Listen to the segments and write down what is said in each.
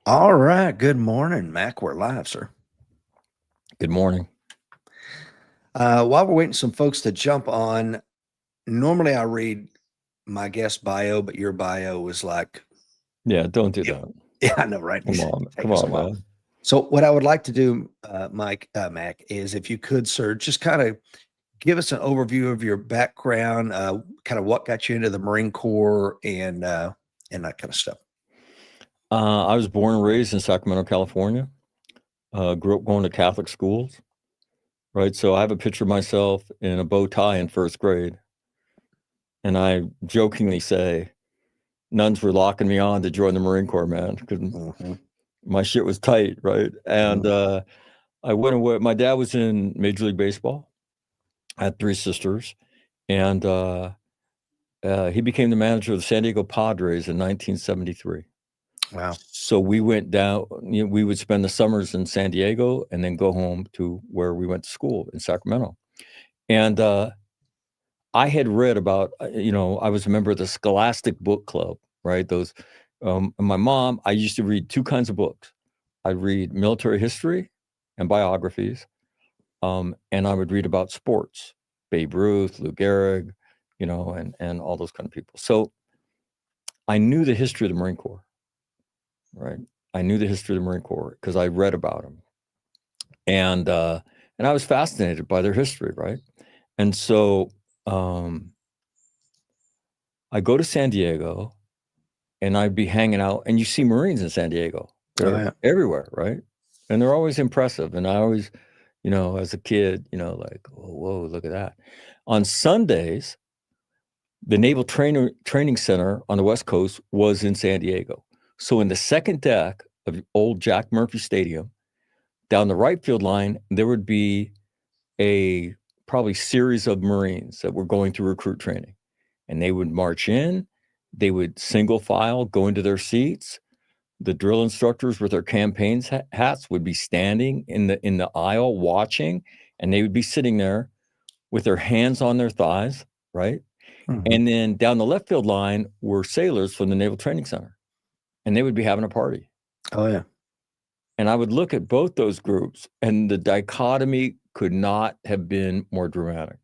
All right. Good morning, Mac. We're live, sir. Good morning. While we're waiting some folks to jump on, normally I read my guest bio, but your bio is like, Yeah, don't do that. yeah, I know, right? Come on, man. So what I would like to do, Mac, is if you could, sir, just kind of give us an overview of your background, kind of what got you into the Marine Corps and that kind of stuff. I was born and raised in Sacramento, California. Grew up going to Catholic schools, right? So I have a picture of myself in a bow tie in first grade. And I jokingly say, nuns were locking me on to join the Marine Corps, man, because my shit was tight, right? And I went away. My dad was in Major League Baseball. I had three sisters. And he became the manager of the San Diego Padres in 1973. Wow. So we went down, we would spend the summers in San Diego and then go home to where we went to school in Sacramento. And I had read about, I was a member of the Scholastic Book Club, right? Those, and my mom, I used to read two kinds of books. I'd read military history and biographies, and I would read about sports, Babe Ruth, Lou Gehrig, and all those kind of people. So I knew the history of the Marine Corps. Right. I knew the history of the Marine Corps because I read about them. And I was fascinated by their history, right? And so I go to San Diego and I'd be hanging out, and you see Marines in San Diego. They're everywhere, right? And they're always impressive. And I always, as a kid, like, whoa, look at that. On Sundays, the Naval Training Center on the West Coast was in San Diego. So in the second deck of old Jack Murphy Stadium, down the right field line, there would be a probably series of Marines that were going through recruit training. And they would march in, they would single file go into their seats. The drill instructors with their campaigns hats would be standing in the aisle watching, and they would be sitting there with their hands on their thighs, right? And then down the left field line were sailors from the Naval Training Center. And they would be having a party. Oh, yeah. And I would look at both those groups, and the dichotomy could not have been more dramatic.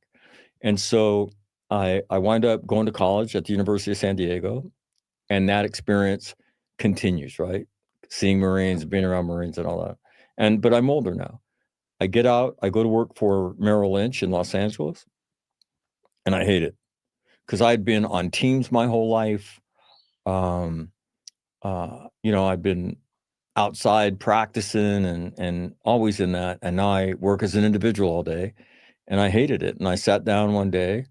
And so I wind up going to college at the University of San Diego, and that experience continues, right? Seeing Marines, being around Marines and all that. But I'm older now. I get out, I go to work for Merrill Lynch in Los Angeles, and I hate it because I'd been on teams my whole life. I've been outside practicing and always in that. And now I work as an individual all day, and I hated it. And I sat down one day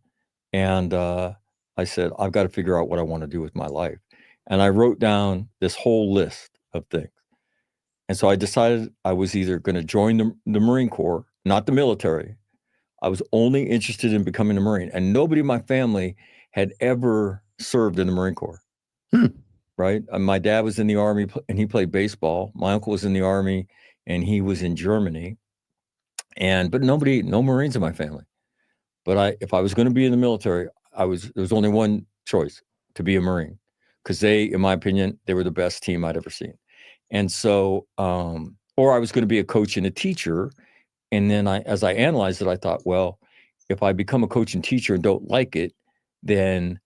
and I said, I've got to figure out what I want to do with my life. And I wrote down this whole list of things. And so I decided I was either going to join the Marine Corps, not the military. I was only interested in becoming a Marine. And nobody in my family had ever served in the Marine Corps. Right. My dad was in the Army and he played baseball. My uncle was in the Army and he was in Germany. But no Marines in my family. But if I was going to be in the military, there was only one choice: to be a Marine, because they, in my opinion, they were the best team I'd ever seen. And so, or I was going to be a coach and a teacher. And then as I analyzed it, I thought, well, if I become a coach and teacher and don't like it, then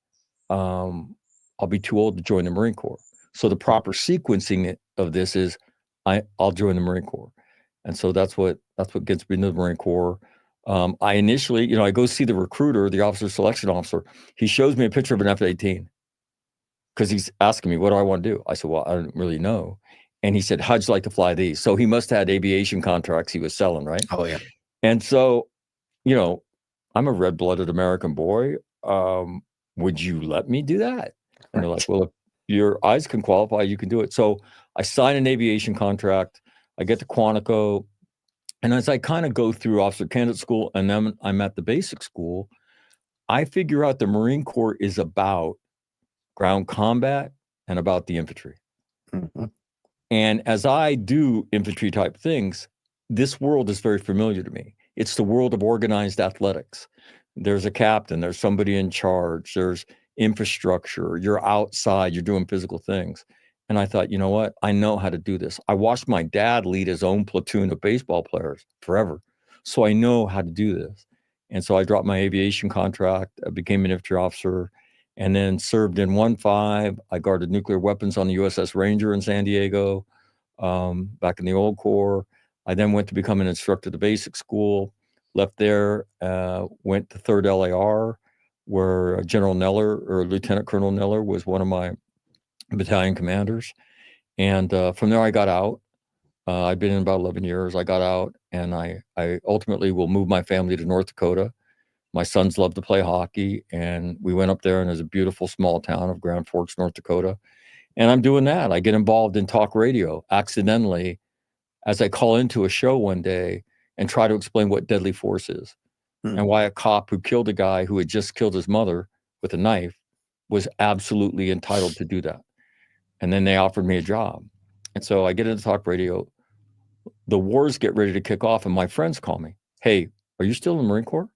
I'll be too old to join the Marine Corps. So the proper sequencing of this is I'll join the Marine Corps. And so that's what gets me into the Marine Corps. I initially, I go see the recruiter, the officer selection officer. He shows me a picture of an F-18 because he's asking me, what do I want to do? I said, well, I don't really know. And he said, how'd you like to fly these? So he must have had aviation contracts he was selling, right? Oh, yeah. And so, I'm a red-blooded American boy. Would you let me do that? And they're like, well, if your eyes can qualify, you can do it. So I sign an aviation contract. I get to Quantico. And as I kind of go through officer candidate school and then I'm at the basic school, I figure out the Marine Corps is about ground combat and about the infantry. And as I do infantry type things, this world is very familiar to me. It's the world of organized athletics. There's a captain, there's somebody in charge, there's infrastructure, you're outside, you're doing physical things. And I thought, you know what? I know how to do this. I watched my dad lead his own platoon of baseball players forever. So I know how to do this. And so I dropped my aviation contract, I became an infantry officer, and then served in 1-5. I guarded nuclear weapons on the USS Ranger in San Diego, back in the old Corps. I then went to become an instructor at the basic school, left there, went to 3rd LAR, where General Neller, or Lieutenant Colonel Neller, was one of my battalion commanders. And from there, I got out. I'd been in about 11 years. I got out, and I ultimately will move my family to North Dakota. My sons love to play hockey, and we went up there, and there's a beautiful small town of Grand Forks, North Dakota. And I'm doing that. I get involved in talk radio accidentally as I call into a show one day and try to explain what deadly force is and why a cop who killed a guy who had just killed his mother with a knife was absolutely entitled to do that. And then they offered me a job. And so I get into talk radio. The wars get ready to kick off, and my friends call me. Hey, are you still in the Marine Corps?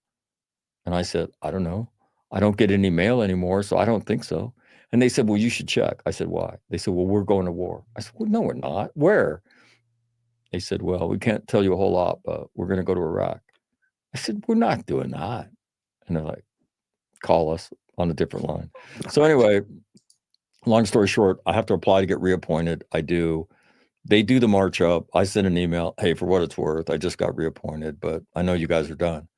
And I said, I don't know. I don't get any mail anymore, so I don't think so. And they said, well, you should check. I said, why? They said, well, we're going to war. I said, well, no, we're not. Where? They said, well, we can't tell you a whole lot, but we're going to go to Iraq. I said, we're not doing that. And they're like, call us on a different line. So anyway, long story short, I have to apply to get reappointed. I do. They do the march up. I send an email. Hey, for what it's worth, I just got reappointed, but I know you guys are done.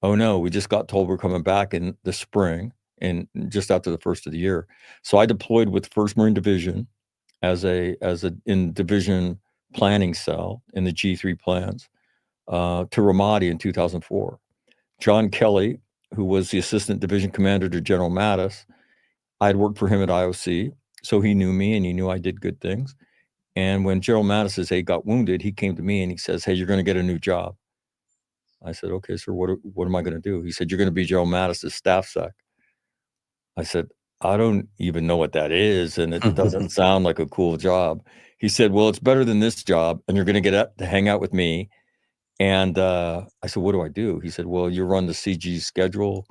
Oh no, we just got told we're coming back in the spring and just after the first of the year. So I deployed with 1st Marine Division as a in division planning cell in the G3 plans to Ramadi in 2004. John Kelly, who was the assistant division commander to General Mattis, I had worked for him at IOC, so he knew me and he knew I did good things. And when General Mattis's aide got wounded, he came to me and he says, hey, you're going to get a new job. I said, okay, sir, what am I going to do? He said, you're going to be General Mattis's staff sec. I said, I don't even know what that is, and it doesn't sound like a cool job. He said, well, it's better than this job, and you're going to get to hang out with me. And I said, what do I do? He said, well, you run the CG's schedule.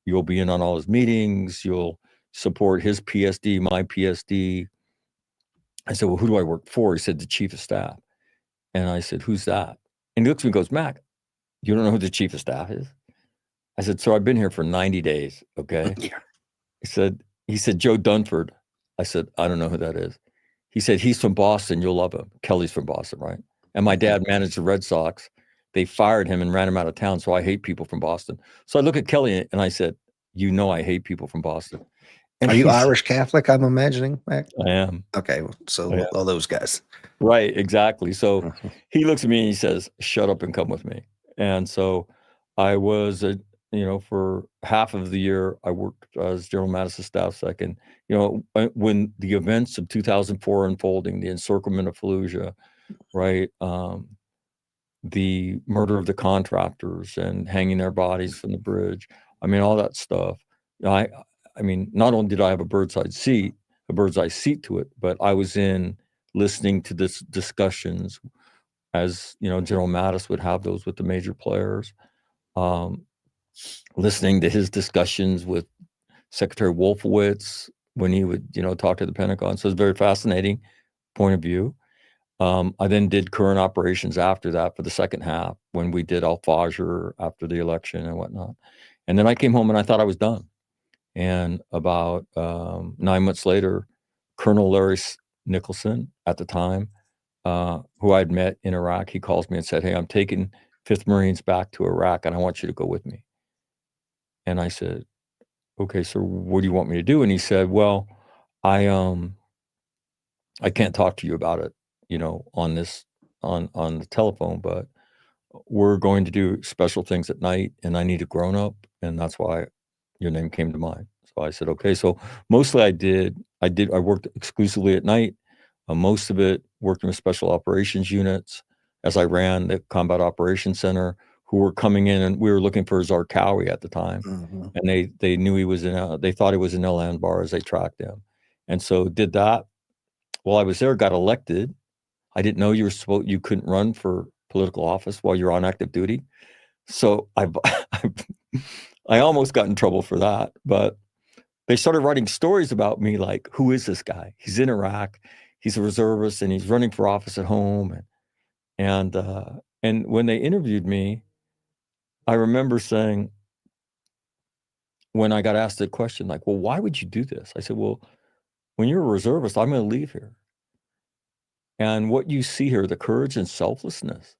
You'll be in on all his meetings. You'll support his PSD, my PSD. I said, well, who do I work for? He said, the chief of staff. And I said, who's that? And he looks at me and goes, Mac, you don't know who the chief of staff is? I said, so I've been here for 90 days. Okay. Yeah. He said, Joe Dunford. I said, I don't know who that is. He said, he's from Boston. You'll love him. Kelly's from Boston, right? And my dad managed the Red Sox. They fired him and ran him out of town. So I hate people from Boston. So I look at Kelly and I said, you know, I hate people from Boston. And Are you Irish Catholic, I'm imagining, Mac? I am. Okay. So all those guys. Right. Exactly. So he looks at me and he says, shut up and come with me. And so I was, for half of the year, I worked as General Mattis's staff second. When the events of 2004 unfolding, the encirclement of Fallujah, right, the murder of the contractors and hanging their bodies from the bridge, I mean, all that stuff. I mean, not only did I have a bird's eye seat to it, but I was in listening to this discussions as, General Mattis would have those with the major players, listening to his discussions with Secretary Wolfowitz when he would, talk to the Pentagon. So it's a very fascinating point of view. I then did current operations after that for the second half when we did Al-Fajr after the election and whatnot. And then I came home and I thought I was done. And about 9 months later, Colonel Larry Nicholson at the time, who I'd met in Iraq, he calls me and said, hey, I'm taking 5th Marines back to Iraq and I want you to go with me. And I said, okay, so what do you want me to do? And he said, well, I can't talk to you about it, on the telephone, but we're going to do special things at night and I need a grown up. And that's why your name came to mind. So I said, okay. So mostly I worked exclusively at night. Most of it working with special operations units as I ran the Combat Operations Center, who were coming in, and we were looking for Zarqawi at the time. And they knew he was they thought he was in El Anbar as they tracked him. And so did that. While I was there, got elected. I didn't know you couldn't run for political office while you're on active duty. So I almost got in trouble for that, but they started writing stories about me, like, who is this guy? He's in Iraq, he's a reservist, and he's running for office at home. And when they interviewed me, I remember saying, when I got asked the question, like, well, why would you do this? I said, well, when you're a reservist, I'm going to leave here. And what you see here, the courage and selflessness,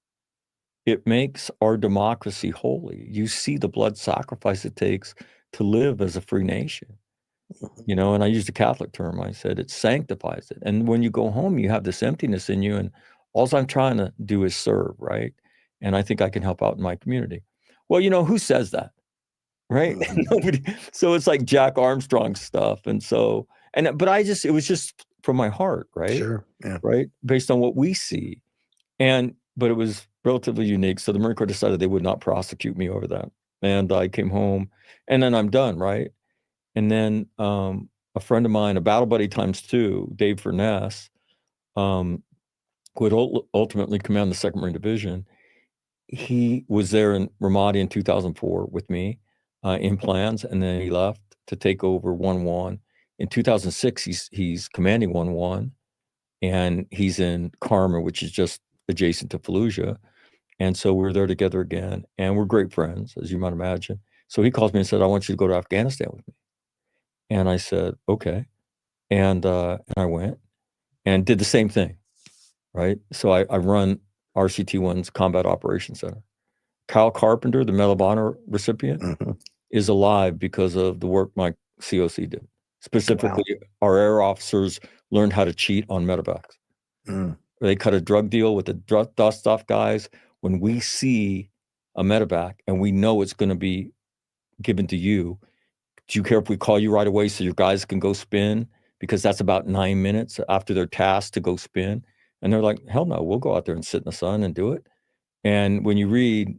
it makes our democracy holy. You see the blood sacrifice it takes to live as a free nation. You know, and I used a Catholic term. I said it sanctifies it. And when you go home, you have this emptiness in you, and all I'm trying to do is serve, right? And I think I can help out in my community. Well, you know, who says that, right? Nobody. So it's like Jack Armstrong stuff. And so, but it was just from my heart, right? Sure. Yeah. Right. Based on what we see. But it was relatively unique. So the Marine Corps decided they would not prosecute me over that. And I came home, and then I'm done, right? And then a friend of mine, a battle buddy times two, Dave Furness, who would ultimately command the 2nd Marine Division, he was there in Ramadi in 2004 with me in plans, and then he left to take over 1-1. In 2006, he's commanding 1-1, and he's in Karma, which is just adjacent to Fallujah. And so we're there together again, and we're great friends, as you might imagine. So he calls me and said, I want you to go to Afghanistan with me. And I said, okay. And I went and did the same thing, right? So I run RCT-1's Combat Operations Center. Kyle Carpenter, the Medal of Honor recipient, is alive because of the work my COC did. Specifically, our air officers learned how to cheat on medevacs. They cut a drug deal with the dust-off guys. When we see a medevac and we know it's going to be given to you, do you care if we call you right away so your guys can go spin? Because that's about 9 minutes after they're tasked to go spin. And they're like, hell no, we'll go out there and sit in the sun and do it. And when you read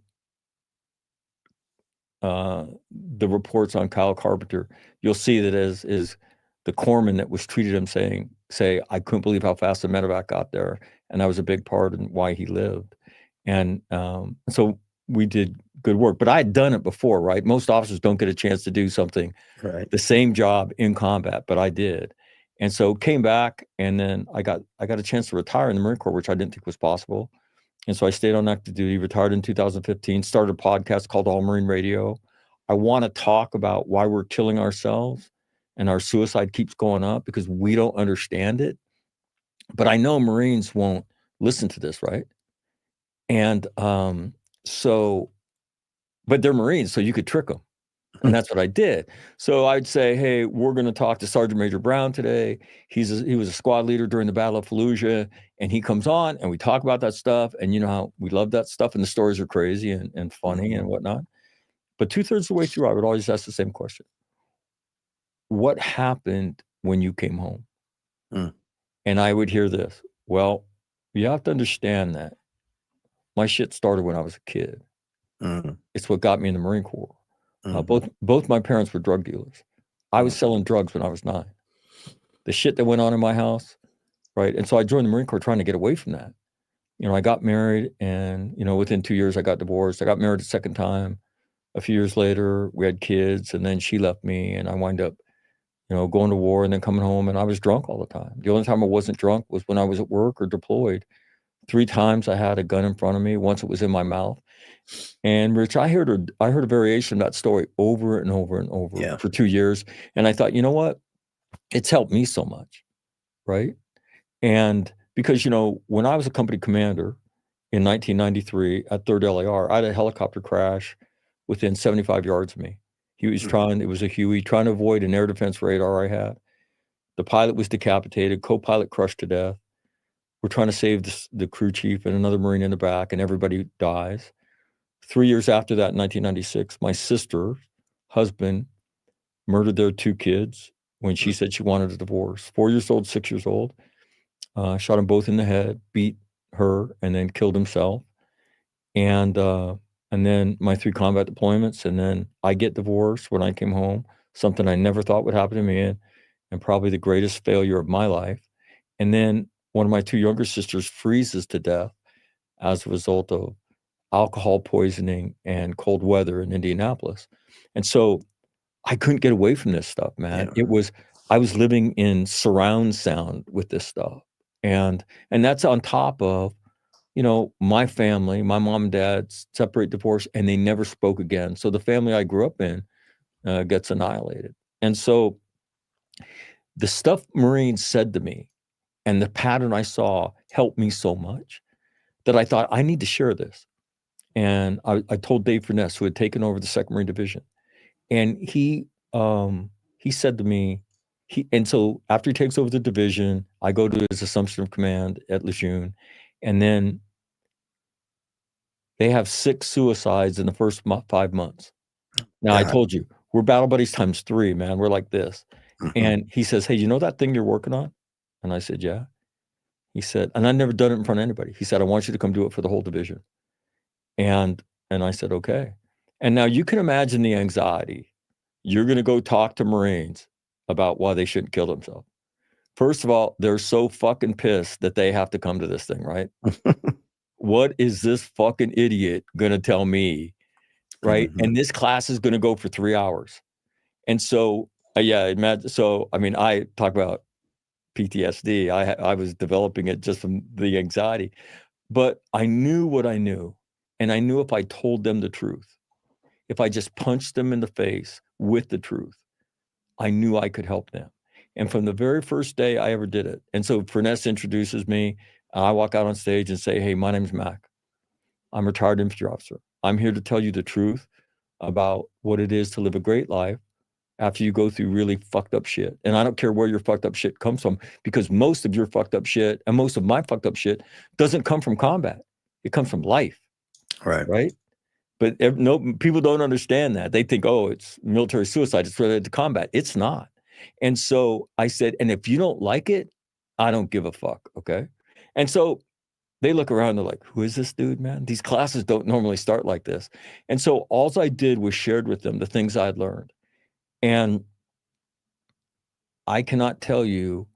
the reports on Kyle Carpenter, you'll see that as the corpsman that was treated him say, I couldn't believe how fast the medevac got there. And that was a big part in why he lived. And so we did good work, but I had done it before, right? Most officers don't get a chance to do something, the same job in combat, but I did. And so came back, and then I got a chance to retire in the Marine Corps, which I didn't think was possible. And so I stayed on active duty, retired in 2015, started a podcast called All Marine Radio. I want to talk about why we're killing ourselves and our suicide keeps going up because we don't understand it. But I know Marines won't listen to this, right? And but they're Marines, so you could trick them. And that's what I did. So I'd say, hey, we're going to talk to Sergeant Major Brown today. He was a squad leader during the Battle of Fallujah, and he comes on and we talk about that stuff. And you know how we love that stuff, and the stories are crazy and funny and whatnot. But 2/3 of the way through, I would always ask the same question. What happened when you came home? And I would hear this. Well, you have to understand that my shit started when I was a kid. It's what got me in the Marine Corps. Both my parents were drug dealers. I was selling drugs when I was 9. The shit that went on in my house, right? And so I joined the Marine Corps trying to get away from that. You know, I got married, and within 2 years I got divorced. I got married a second time. A few years later, we had kids, and then she left me, and I wound up, going to war and then coming home, and I was drunk all the time. The only time I wasn't drunk was when I was at work or deployed. 3 times I had a gun in front of me. Once it was in my mouth. And Rich, I heard a variation of that story over and over and over for 2 years. And I thought, you know what? It's helped me so much, right? And because, when I was a company commander in 1993 at 3rd LAR, I had a helicopter crash within 75 yards of me. He was it was a Huey, trying to avoid an air defense radar I had. The pilot was decapitated, co-pilot crushed to death. We're trying to save the crew chief and another Marine in the back, and everybody dies. 3 years after that, in 1996, my sister's husband murdered their 2 kids when she said she wanted a divorce. 4 years old, 6 years old. Shot them both in the head, beat her, and then killed himself. And then my 3 combat deployments, and then I get divorced when I came home, something I never thought would happen to me, and probably the greatest failure of my life. And then one of my 2 younger sisters freezes to death as a result of alcohol poisoning and cold weather in Indianapolis. And so I couldn't get away from this stuff, man. Yeah. I was living in surround sound with this stuff. And that's on top of, my family, my mom and dad separate, divorce, and they never spoke again. So the family I grew up in gets annihilated. And so the stuff Marines said to me and the pattern I saw helped me so much that I thought I need to share this. And I told Dave Furness, who had taken over the 2nd Marine Division, and he said to me, and so after he takes over the division, I go to his assumption of command at Lejeune, and then they have 6 suicides in the first 5 months. Now, I God. told you, we're battle buddies times 3, man. We're like this. Mhm. And he says, "Hey, you know that thing you're working on?" And I said, "Yeah." He said, and I'd never done it in front of anybody. He said, "I want you to come do it for the whole division." And I said, "Okay." And now you can imagine the anxiety. You're going to go talk to Marines about why they shouldn't kill themselves. First of all, they're so fucking pissed that they have to come to this thing, right? What is this fucking idiot going to tell me, right? Mhm. And this class is going to go for 3 hours. And so, yeah, imagine. So, I mean, I talk about PTSD. I was developing it just from the anxiety, but I knew what I knew. And I knew if I told them the truth, if I just punched them in the face with the truth, I knew I could help them. And from the very first day I ever did it. And so Furness introduces me. I walk out on stage and say, "Hey, my name's Mac. I'm a retired infantry officer. I'm here to tell you the truth about what it is to live a great life after you go through really fucked up shit. And I don't care where your fucked up shit comes from, because most of your fucked up shit and most of my fucked up shit doesn't come from combat. It comes from life." Right. Right? But no, people don't understand that. They think, oh, it's military suicide. It's related to combat. It's not. And so I said, and if you don't like it, I don't give a fuck. Okay. And so they look around, they're like, who is this dude, man? These classes don't normally start like this. And so all I did was shared with them the things I'd learned. And I cannot tell you,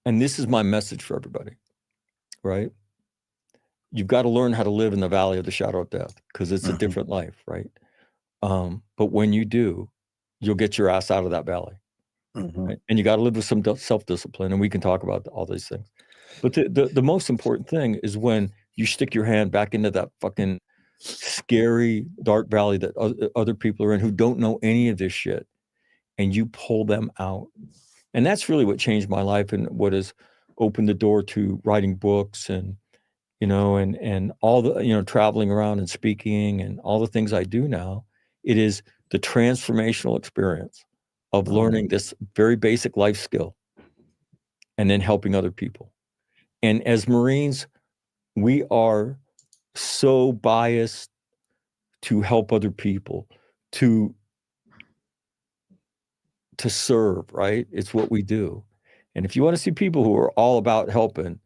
and this is my message for everybody, right? You've got to learn how to live in the valley of the shadow of death, because it's a Mhm. different life, right? But when you do, you'll get your ass out of that valley. Mhm. Right? And you got to live with some self-discipline, and we can talk about all these things. But the most important thing is when you stick your hand back into that fucking scary dark valley that other people are in who don't know any of this shit, and you pull them out. And that's really what changed my life, and what has opened the door to writing books, and and all the traveling around and speaking and all the things I do now. It is the transformational experience of learning this very basic life skill and then helping other people. And as Marines, we are so biased to help other people, to serve, right? It's what we do. And if you want to see people who are all about helping,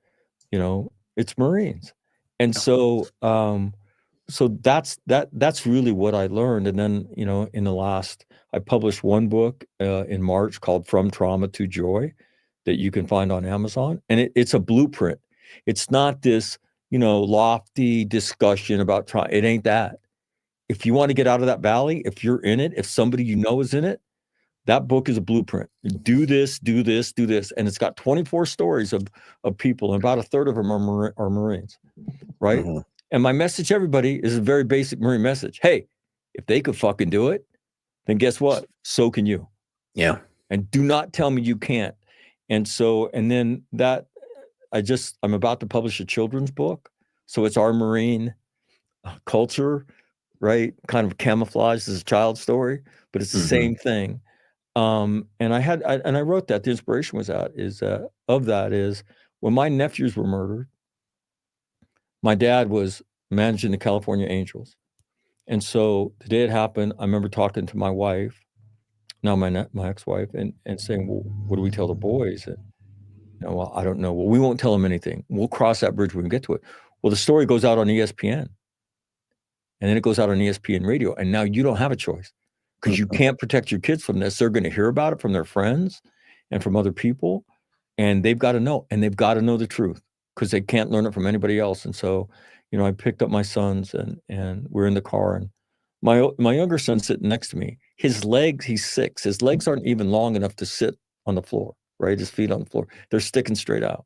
it's Marines. And so that's really what I learned. And then, I published one book in March called From Trauma to Joy that you can find on Amazon. And it's a blueprint. It's not this, lofty discussion about trauma. It ain't that. If you want to get out of that valley, if you're in it, if somebody you know is in it, that book is a blueprint. Do this, do this, do this. And it's got 24 stories of people, and about a third of them are Marines, right? Mhm. And my message to everybody is a very basic Marine message. Hey, if they could fucking do it, then guess what? So can you. Yeah. And do not tell me you can't. And so, and then I'm about to publish a children's book. So it's our Marine culture, right? Kind of camouflaged as a child story, but it's the Mhm. same thing. And I wrote that. The inspiration was is when my nephews were murdered, my dad was managing the California Angels. And so the day it happened, I remember talking to my wife, now my ex-wife, and saying, well, what do we tell the boys? And, well, I don't know. Well, we won't tell them anything. We'll cross that bridge when we get to it. Well, the story goes out on ESPN, and then it goes out on ESPN radio. And now you don't have a choice, because you Mhm. can't protect your kids from this. They're going to hear about it from their friends and from other people, and they've got to know, and they've got to know the truth, because they can't learn it from anybody else. And so, I picked up my sons, and we're in the car, and My younger son sitting next to me, his legs, he's 6, his legs aren't even long enough to sit on the floor, right? His feet on the floor. They're sticking straight out.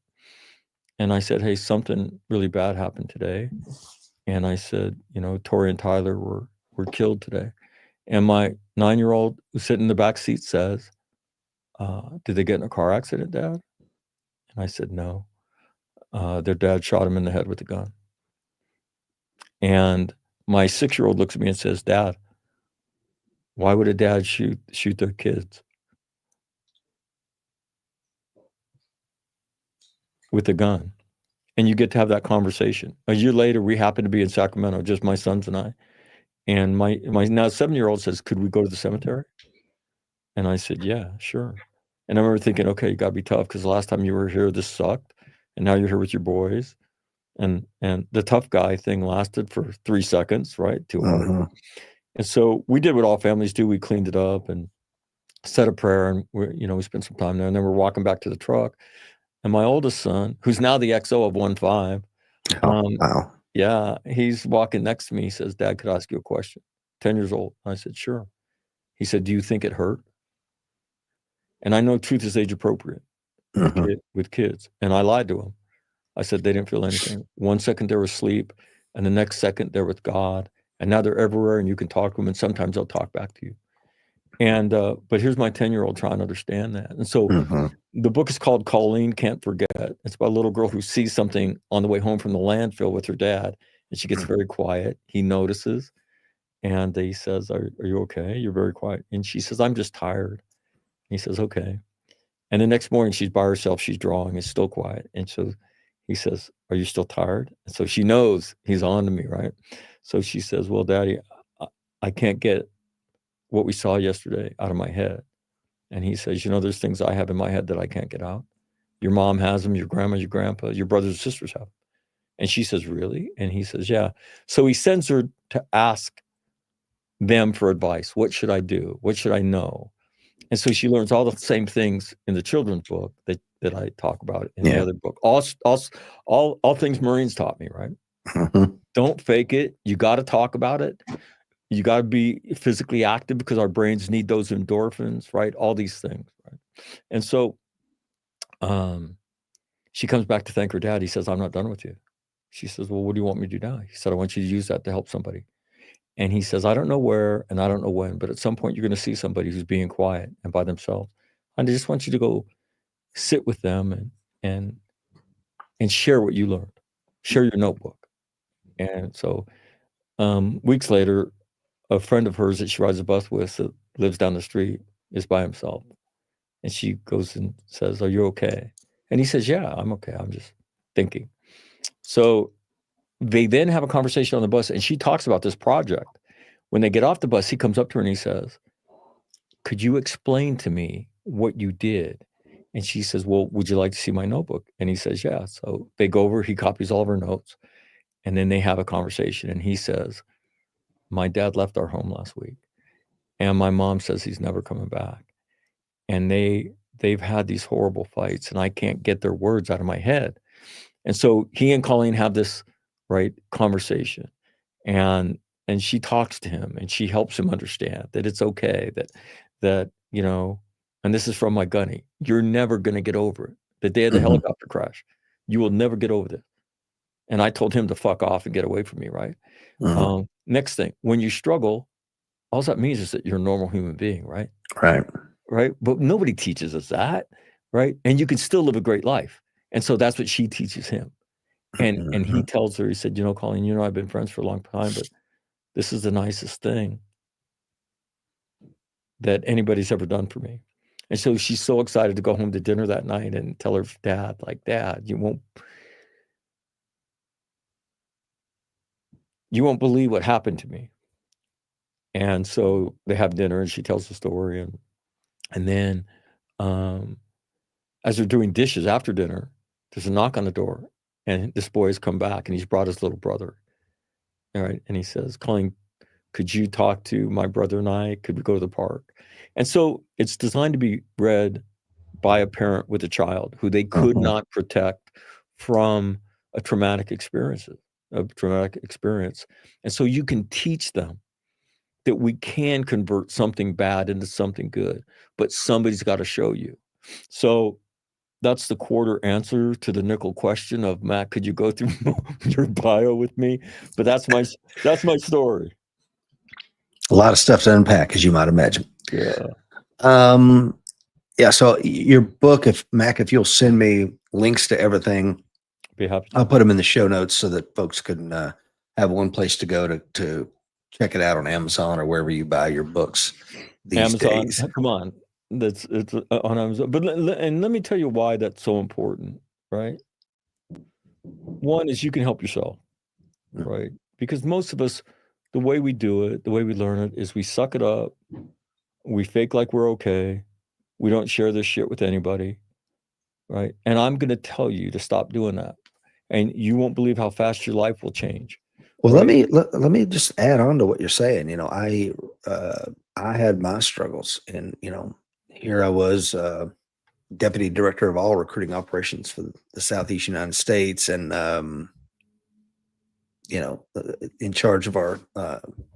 And I said, hey, something really bad happened today. And I said, Tori and Tyler were killed today. And my 9-year-old who's sitting in the back seat says, did they get in a car accident, Dad? And I said, no. Their dad shot him in the head with a gun. And my 6-year-old looks at me and says, Dad, why would a dad shoot their kids with a gun? And you get to have that conversation. A year later, we happen to be in Sacramento, just my sons and I. And my now 7-year-old says, could we go to the cemetery? And I said, yeah, sure. And I remember thinking, okay, you got to be tough because the last time you were here, this sucked. And now you're here with your boys. And the tough guy thing lasted for 3 seconds, right? Too hard. And so we did what all families do. We cleaned it up and said a prayer, and we spent some time there. And then we're walking back to the truck. And my oldest son, who's now the XO of 1-5, Wow. yeah, he's walking next to me. He says, Dad, could I ask you a question? 10 years old. I said, sure. He said, do you think it hurt? And I know truth is age appropriate with kids. And I lied to him. I said they didn't feel anything. 1 second they're asleep, and the next second they're with God. And now they're everywhere, and you can talk to them, and sometimes they'll talk back to you. And but here's my 10-year-old trying to understand that. And so the book is called Colleen Can't Forget. It's about a little girl who sees something on the way home from the landfill with her dad, and she gets very quiet. He notices, and he says, are you okay? You're very quiet. And she says, I'm just tired. He says, okay. And the next morning she's by herself, she's drawing, it's still quiet. And so he says, are you still tired? And so she knows he's on to me, right? So she says, well, Daddy, I can't get what we saw yesterday out of my head. And he says, there's things I have in my head that I can't get out. Your mom has them, your grandma, your grandpa, your brothers and sisters have them. And she says, really? And he says, yeah. So he sends her to ask them for advice. What should I do? What should I know? And so she learns all the same things in the children's book that I talk about in the other book. All things Marines taught me, right? Don't fake it. You got to talk about it. You got to be physically active because our brains need those endorphins, right? All these things, right? And so she comes back to thank her dad. He says, I'm not done with you. She says, well, what do you want me to do now? He said, I want you to use that to help somebody. And he says, I don't know where and I don't know when, but at some point you're going to see somebody who's being quiet and by themselves. And I just want you to go sit with them and share what you learned. Share your notebook. And so weeks later, a friend of hers that she rides a bus with that lives down the street is by himself. And she goes and says, are you okay? And he says, yeah, I'm okay. I'm just thinking. So they then have a conversation on the bus, and she talks about this project. When they get off the bus, he comes up to her and he says, could you explain to me what you did? And she says, well, would you like to see my notebook? And he says, yeah. So they go over, he copies all of her notes, and then they have a conversation. And he says, my dad left our home last week, and my mom says he's never coming back. And they've had these horrible fights, and I can't get their words out of my head. And so he and Colleen have this conversation, and she talks to him, and she helps him understand that it's okay, that and this is from my gunny, you're never going to get over it. The day of the helicopter crash, you will never get over this. And I told him to fuck off and get away from me, right? Next thing, when you struggle, all that means is that you're a normal human being, right? Right. But nobody teaches us that, right? And you can still live a great life. And so that's what she teaches him. And he tells her, he said, Colleen, I've been friends for a long time, but this is the nicest thing that anybody's ever done for me. And so she's so excited to go home to dinner that night and tell her dad, Dad, you won't believe what happened to me. And so they have dinner, and she tells the story. And then as they're doing dishes after dinner, there's a knock on the door, and this boy has come back, and he's brought his little brother. All right. And he says, Colleen, could you talk to my brother and I? Could we go to the park? And so it's designed to be read by a parent with a child who they could not protect from a traumatic experience. And so you can teach them that we can convert something bad into something good, but somebody's got to show you. So that's the quarter answer to the nickel question of, Matt, could you go through your bio with me? But that's my story. A lot of stuff to unpack, as you might imagine. Yeah. Yeah. So your book, if you'll send me links to everything, Be happy to. I'll put them in the show notes so that folks can have one place to go to check it out on Amazon or wherever you buy your books these Amazon, days. come on, it's on Amazon. But and let me tell you why that's so important, right? One is you can help yourself, right? Because most of us, the way we do it, the way we learn it, is we suck it up, we fake like we're okay, we don't share this shit with anybody, right? And I'm going to tell you to stop doing that, and you won't believe how fast your life will change. Well, right? let me just add on to what you're saying. You know, I had my struggles, and here I was, deputy director of all recruiting operations for the Southeast United States, and in charge of our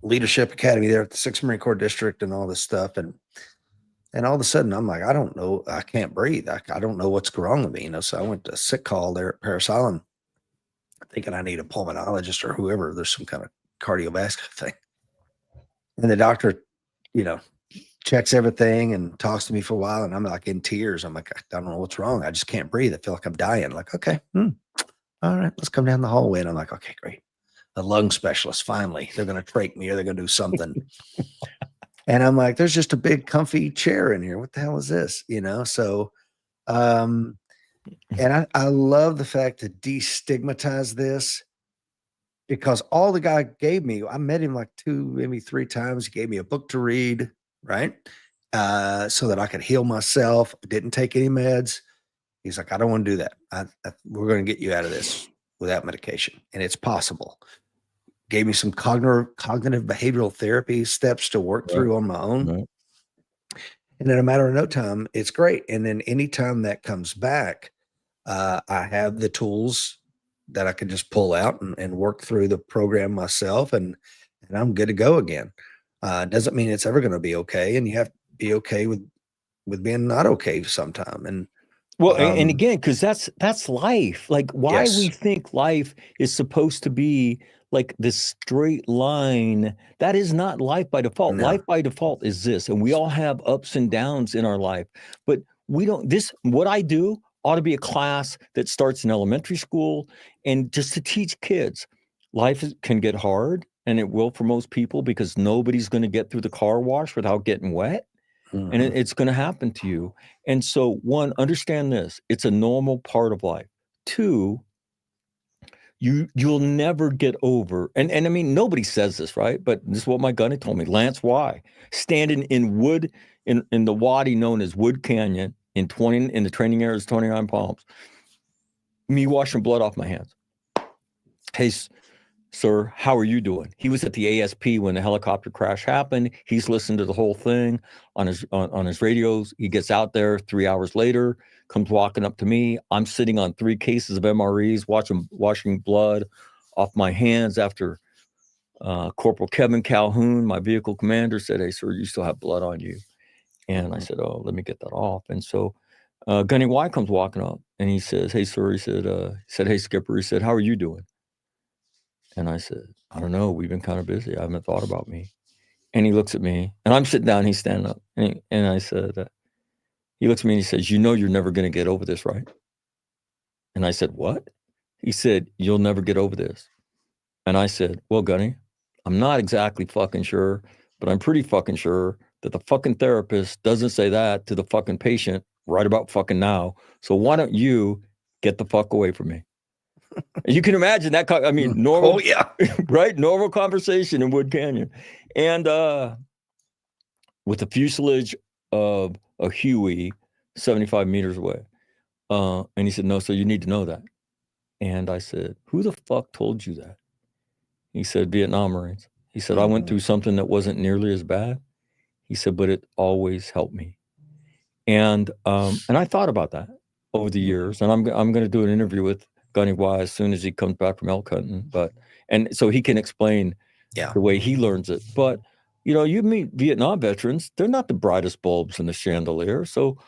leadership academy there at the 6th Marine Corps District and all this stuff, and all of a sudden I'm like, I don't know, I can't breathe. I don't know what's wrong with me. So I went to sick call there at Paris Island, thinking I need a pulmonologist or whoever. There's some kind of cardiovascular thing. And the doctor, checks everything and talks to me for a while. And I'm like in tears. I'm like, I don't know what's wrong. I just can't breathe. I feel like I'm dying. Like, okay, all right, let's come down the hallway. And I'm like, okay, great. A lung specialist, finally. They're going to trach me or they're going to do something. And I'm like, there's just a big comfy chair in here. What the hell is this? So, and I love the fact to destigmatize this, because all the guy gave me, I met him like 2, maybe 3 times. He gave me a book to read, right? So that I could heal myself. I didn't take any meds. He's like, I don't want to do that. We're going to get you out of this without medication. And it's possible. Gave me some cognitive behavioral therapy steps to work through on my own. Right. And in a matter of no time, it's great. And then anytime that comes back, I have the tools that I can just pull out and work through the program myself, and I'm good to go again. Doesn't mean it's ever going to be okay. And you have to be okay with being not okay sometime. And well, and again, because that's life. Like, why yes. we think life is supposed to be like this straight line, that is not life by default. No. Life by default is this, and we all have ups and downs in our life, but we don't. What I do ought to be a class that starts in elementary school, and just to teach kids, life can get hard, and it will for most people, because nobody's going to get through the car wash without getting wet. And it's going to happen to you. And so, one, understand this. It's a normal part of life. 2, you'll never get over. And I mean, nobody says this, right? But this is what my gunny told me. Lance Y, standing in wood, in the wadi known as Wood Canyon, in the training areas, 29 Palms, me washing blood off my hands. Hey, sir, how are you doing? He was at the ASP when the helicopter crash happened. He's listened to the whole thing on his radios. He gets out there 3 hours later, comes walking up to me. I'm sitting on 3 cases of MREs, washing blood off my hands after Corporal Kevin Calhoun, my vehicle commander, said, "Hey, sir, you still have blood on you." And I said, "Oh, let me get that off." And so Gunny Y comes walking up, and he says, "Hey, sir," he said, "Hey, Skipper," he said, "how are you doing?" And I said, "I don't know. We've been kind of busy. I haven't thought about me." And he looks at me, and I'm sitting down, he's standing up. And I said, he looks at me and he says, "You know you're never going to get over this, right?" And I said, "What?" He said, "You'll never get over this." And I said, "Well, Gunny, I'm not exactly fucking sure, but I'm pretty fucking sure that the fucking therapist doesn't say that to the fucking patient right about fucking now. So why don't you get the fuck away from me?" You can imagine that. I mean, normal, right? Normal conversation in Wood Canyon. And with the fuselage of a Huey 75 meters away. And he said, "No, so you need to know that." And I said, "Who the fuck told you that?" He said, "Vietnam Marines." He said, "I went through something that wasn't nearly as bad." He said, "But it always helped me." And I thought about that over the years. And I'm going to do an interview with Gunny Y as soon as he comes back from elk hunting, and so he can explain the way he learns it. But You meet Vietnam veterans, they're not the brightest bulbs in the chandelier. So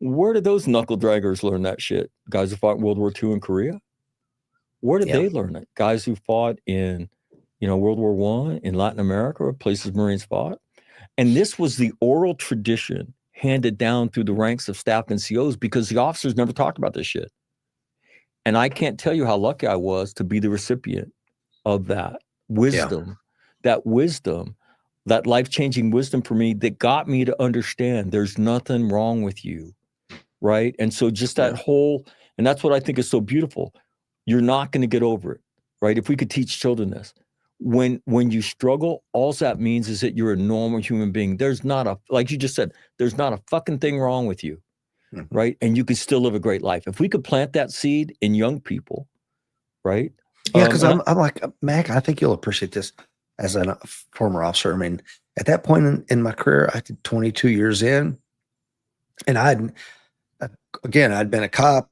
where did those knuckle draggers learn that shit? Guys who fought in World War II in Korea? Where did they learn it? Guys who fought in, World War I in Latin America, or places Marines fought? And this was the oral tradition handed down through the ranks of staff and COs because the officers never talked about this shit. And I can't tell you how lucky I was to be the recipient of that wisdom, that life-changing wisdom for me that got me to understand there's nothing wrong with you, right? And so just that whole, and that's what I think is so beautiful. You're not going to get over it, right? If we could teach children this, when you struggle, all that means is that you're a normal human being. There's not like you just said, there's not a fucking thing wrong with you, right? And you can still live a great life. If we could plant that seed in young people, right? Yeah, because I'm like, Mac, I think you'll appreciate this as a former officer. I mean, at that point in my career, I did 22 years in, and I'd been a cop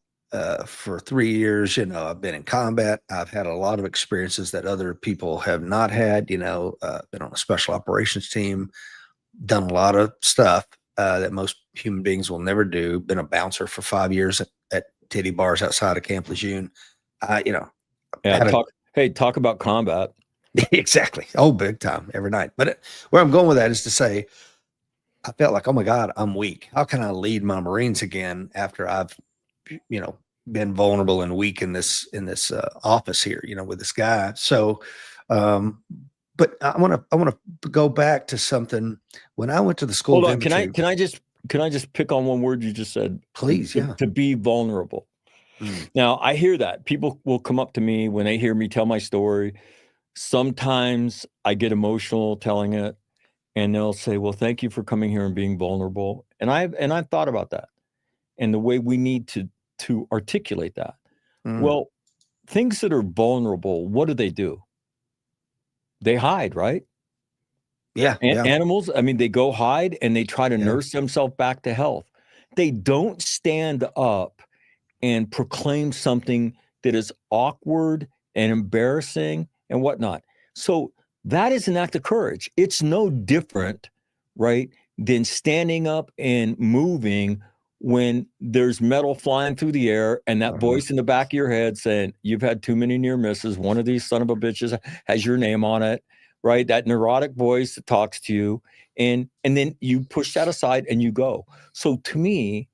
for 3 years. I've been in combat. I've had a lot of experiences that other people have not had. Been on a special operations team, done a lot of stuff that most human beings will never do. Been a bouncer for 5 years at titty bars outside of Camp Lejeune. Talk about combat. Exactly. Oh, big time every night. But where I'm going with that is to say, I felt like, oh my God, I'm weak. How can I lead my Marines again after I've, been vulnerable and weak in this office here, with this guy. So, but I want to go back to something. When I went to the school, hold on, can I just pick on one word you just said? Please, to be vulnerable. Now, I hear that. People will come up to me when they hear me tell my story. Sometimes I get emotional telling it, and they'll say, well, thank you for coming here and being vulnerable. And I've thought about that and the way we need to articulate that. Well, things that are vulnerable, what do? They hide, right? Yeah. Animals, I mean, they go hide and they try to nurse themselves back to health. They don't stand up and proclaim something that is awkward and embarrassing and whatnot. So that is an act of courage. It's no different, right, than standing up and moving when there's metal flying through the air and that voice in the back of your head saying, you've had too many near misses. One of these son of a bitches has your name on it, right? That neurotic voice that talks to you. And then you push that aside and you go. So to me,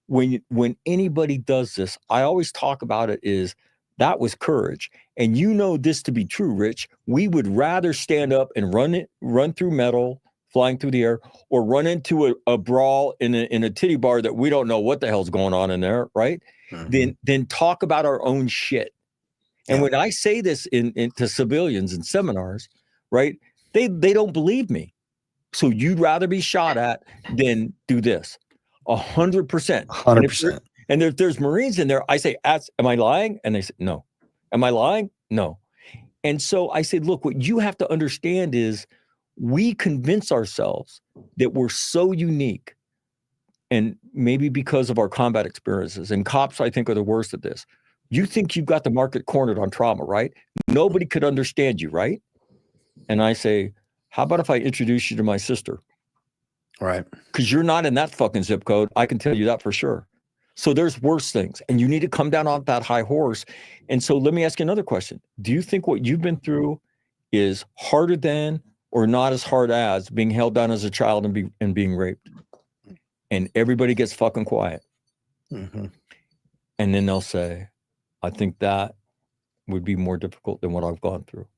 when anybody does this, I always talk about it is that was courage. And this to be true, Rich. We would rather stand up and run through metal flying through the air, or run into a brawl in a titty bar that we don't know what the hell's going on in there, right? Then talk about our own shit. And when I say this to civilians in seminars, right, they don't believe me. So you'd rather be shot at than do this. 100%. 100%. And if there's Marines in there, I say, am I lying? And they say, no. Am I lying? No. And so I say, look, what you have to understand is we convince ourselves that we're so unique, and maybe because of our combat experiences, and cops, I think, are the worst at this. You think you've got the market cornered on trauma, right? Nobody could understand you, right? And I say, how about if I introduce you to my sister? Right. Because you're not in that fucking zip code. I can tell you that for sure. So there's worse things, and you need to come down off that high horse. And so let me ask you another question. Do you think what you've been through is harder than or not as hard as being held down as a child and being raped? And everybody gets fucking quiet. And then they'll say, I think that would be more difficult than what I've gone through.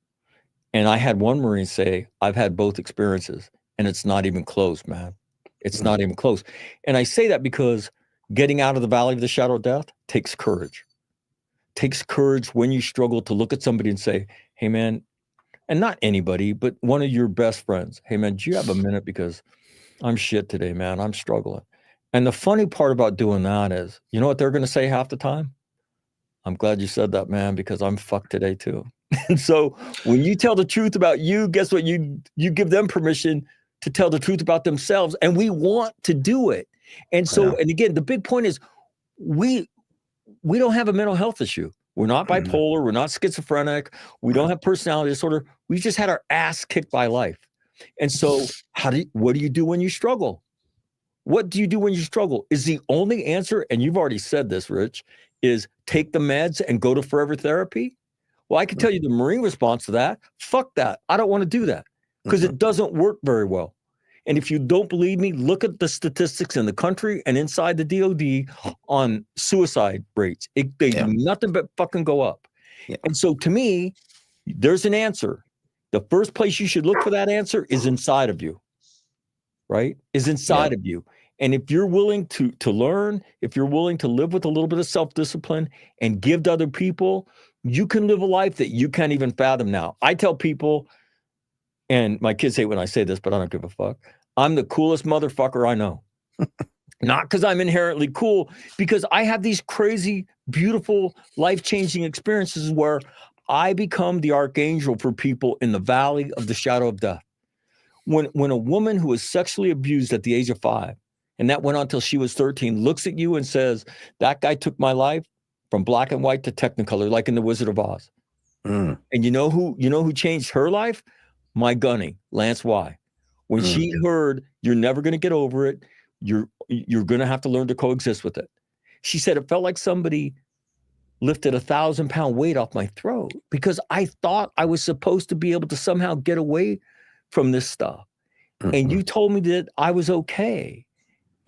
And I had one Marine say, I've had both experiences, and it's not even close, man. It's not even close. And I say that because getting out of the valley of the shadow of death takes courage. Takes courage when you struggle to look at somebody and say, hey, man, and not anybody, but one of your best friends. Hey, man, do you have a minute? Because I'm shit today, man. I'm struggling. And the funny part about doing that is, you know what they're going to say half the time? I'm glad you said that, man, because I'm fucked today too. And so when you tell the truth about you, guess what? You give them permission to tell the truth about themselves. And we want to do it. And so, and again, the big point is we don't have a mental health issue. We're not bipolar. We're not schizophrenic. We don't have personality disorder. We just had our ass kicked by life. And so what do you do when you struggle? What do you do when you struggle? Is the only answer, and you've already said this, Rich, is take the meds and go to forever therapy? Well, I can tell you the Marine response to that, fuck that. I don't want to do that because it doesn't work very well. And if you don't believe me, look at the statistics in the country and inside the DOD on suicide rates. They do nothing but fucking go up. Yeah. And so to me, there's an answer. The first place you should look for that answer is inside of you, right? Is inside of you. And if you're willing to learn, if you're willing to live with a little bit of self-discipline and give to other people, you can live a life that you can't even fathom now. I tell people, and my kids hate when I say this, but I don't give a fuck. I'm the coolest motherfucker I know. Not because I'm inherently cool, because I have these crazy, beautiful, life-changing experiences where I become the archangel for people in the valley of the shadow of death. When a woman who was sexually abused at the age of 5, and that went on till she was 13, looks at you and says, that guy took my life from black and white to Technicolor, like in The Wizard of Oz. And you know who changed her life? My gunny, Lance Y. When she heard you're never going to get over it, you're going to have to learn to coexist with it. She said it felt like somebody lifted 1,000-pound weight off my throat because I thought I was supposed to be able to somehow get away from this stuff. And you told me that I was okay.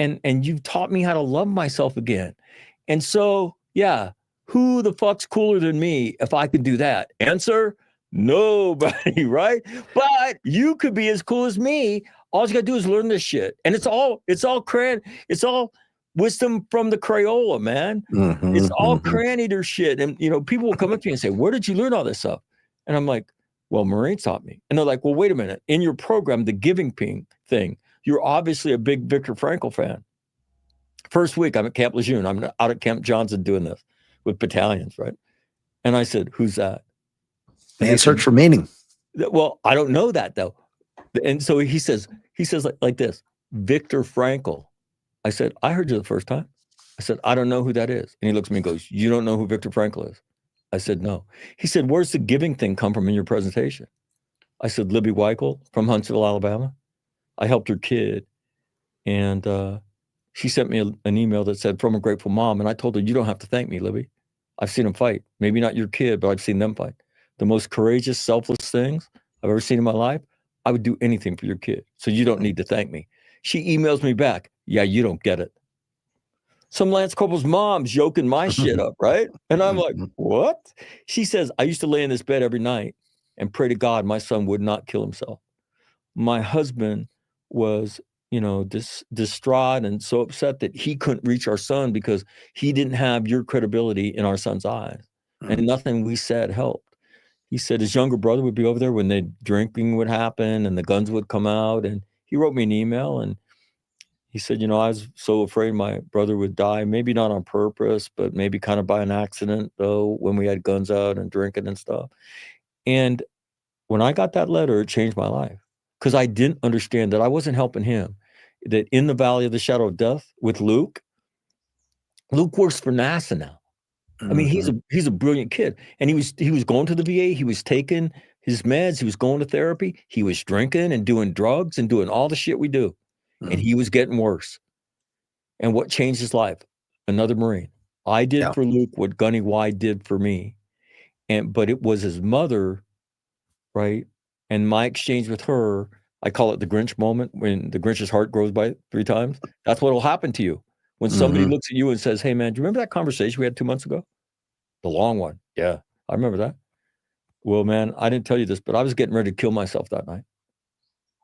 And you taught me how to love myself again. And so, yeah, who the fuck's cooler than me if I could do that? Answer, nobody, right? But you could be as cool as me. All you gotta do is learn this shit. And it's all wisdom from the Crayola, man. It's all crayon eater shit. And people will come up to me and say, where did you learn all this stuff? And I'm like, well, Marines taught me. And they're like, well, wait a minute. In your program, the giving thing, you're obviously a big Viktor Frankl fan. First week, I'm at Camp Lejeune. I'm out at Camp Johnson doing this with battalions, right? And I said, who's that? And search for meaning. Well, I don't know that, though. And so he says like this, Viktor Frankl. I said, I heard you the first time. I said, I don't know who that is. And he looks at me and goes, you don't know who Viktor Frankl is? I said, no. He said, where's the giving thing come from in your presentation? I said, Libby Weichel from Huntsville, Alabama. I helped her kid. And she sent me an email that said, from a grateful mom. And I told her, you don't have to thank me, Libby. I've seen them fight. Maybe not your kid, but I've seen them fight. The most courageous, selfless things I've ever seen in my life. I would do anything for your kid. So you don't need to thank me. She emails me back. Yeah, you don't get it. Some Lance Corporal's mom's joking my shit up, right? And I'm like, what? She says, I used to lay in this bed every night and pray to God my son would not kill himself. My husband was, distraught and so upset that he couldn't reach our son because he didn't have your credibility in our son's eyes. And nothing we said helped. He said his younger brother would be over there when the drinking would happen and the guns would come out. And he wrote me an email and he said, I was so afraid my brother would die, maybe not on purpose, but maybe kind of by an accident, though, when we had guns out and drinking and stuff. And when I got that letter, it changed my life because I didn't understand that I wasn't helping him, that in the valley of the shadow of death with Luke works for NASA now. I mean, he's a brilliant kid. And he was going to the VA. He was taking his meds. He was going to therapy. He was drinking and doing drugs and doing all the shit we do. And he was getting worse. And what changed his life? Another Marine. I did for Luke what Gunny Y did for me. But it was his mother, right? And my exchange with her, I call it the Grinch moment, when the Grinch's heart grows by 3 times. That's what will happen to you. When somebody looks at you and says, hey, man, do you remember that conversation we had 2 months ago? The long one. Yeah, I remember that. Well, man, I didn't tell you this, but I was getting ready to kill myself that night.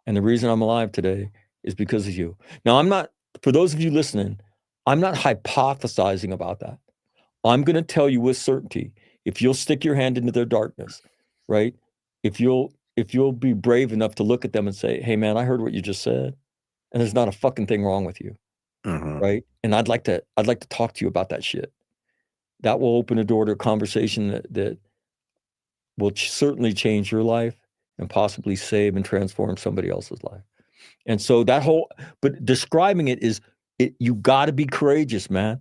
And the reason I'm alive today is because of you. Now, for those of you listening, I'm not hypothesizing about that. I'm going to tell you with certainty, if you'll stick your hand into their darkness, right? If you'll be brave enough to look at them and say, hey, man, I heard what you just said, and there's not a fucking thing wrong with you. Right. And I'd like to talk to you about that shit. That will open a door to a conversation that will certainly change your life and possibly save and transform somebody else's life. And so but describing it is, you got to be courageous, man.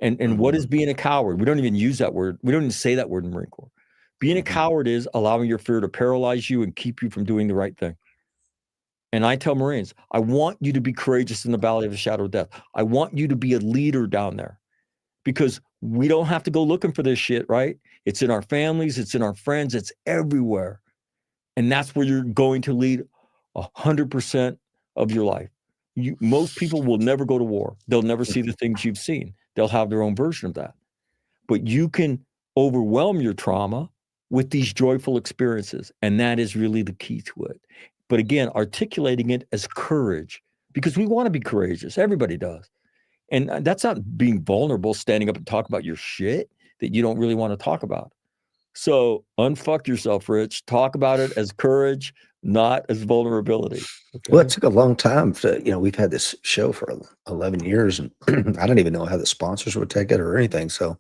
And what is being a coward? We don't even use that word. We don't even say that word in the Marine Corps. Being a coward is allowing your fear to paralyze you and keep you from doing the right thing. And I tell Marines, I want you to be courageous in the valley of the shadow of death. I want you to be a leader down there, because we don't have to go looking for this shit, right? It's in our families, it's in our friends, it's everywhere. And that's where you're going to lead 100% of your life. Most people will never go to war. They'll never see the things you've seen. They'll have their own version of that. But you can overwhelm your trauma with these joyful experiences. And that is really the key to it. But again, articulating it as courage, because we want to be courageous. Everybody does. And that's not being vulnerable, standing up and talk about your shit that you don't really want to talk about. So unfuck yourself, Rich. Talk about it as courage, not as vulnerability. Okay? Well, it took a long time to, we've had this show for 11 years, and I don't even know how the sponsors would take it or anything. So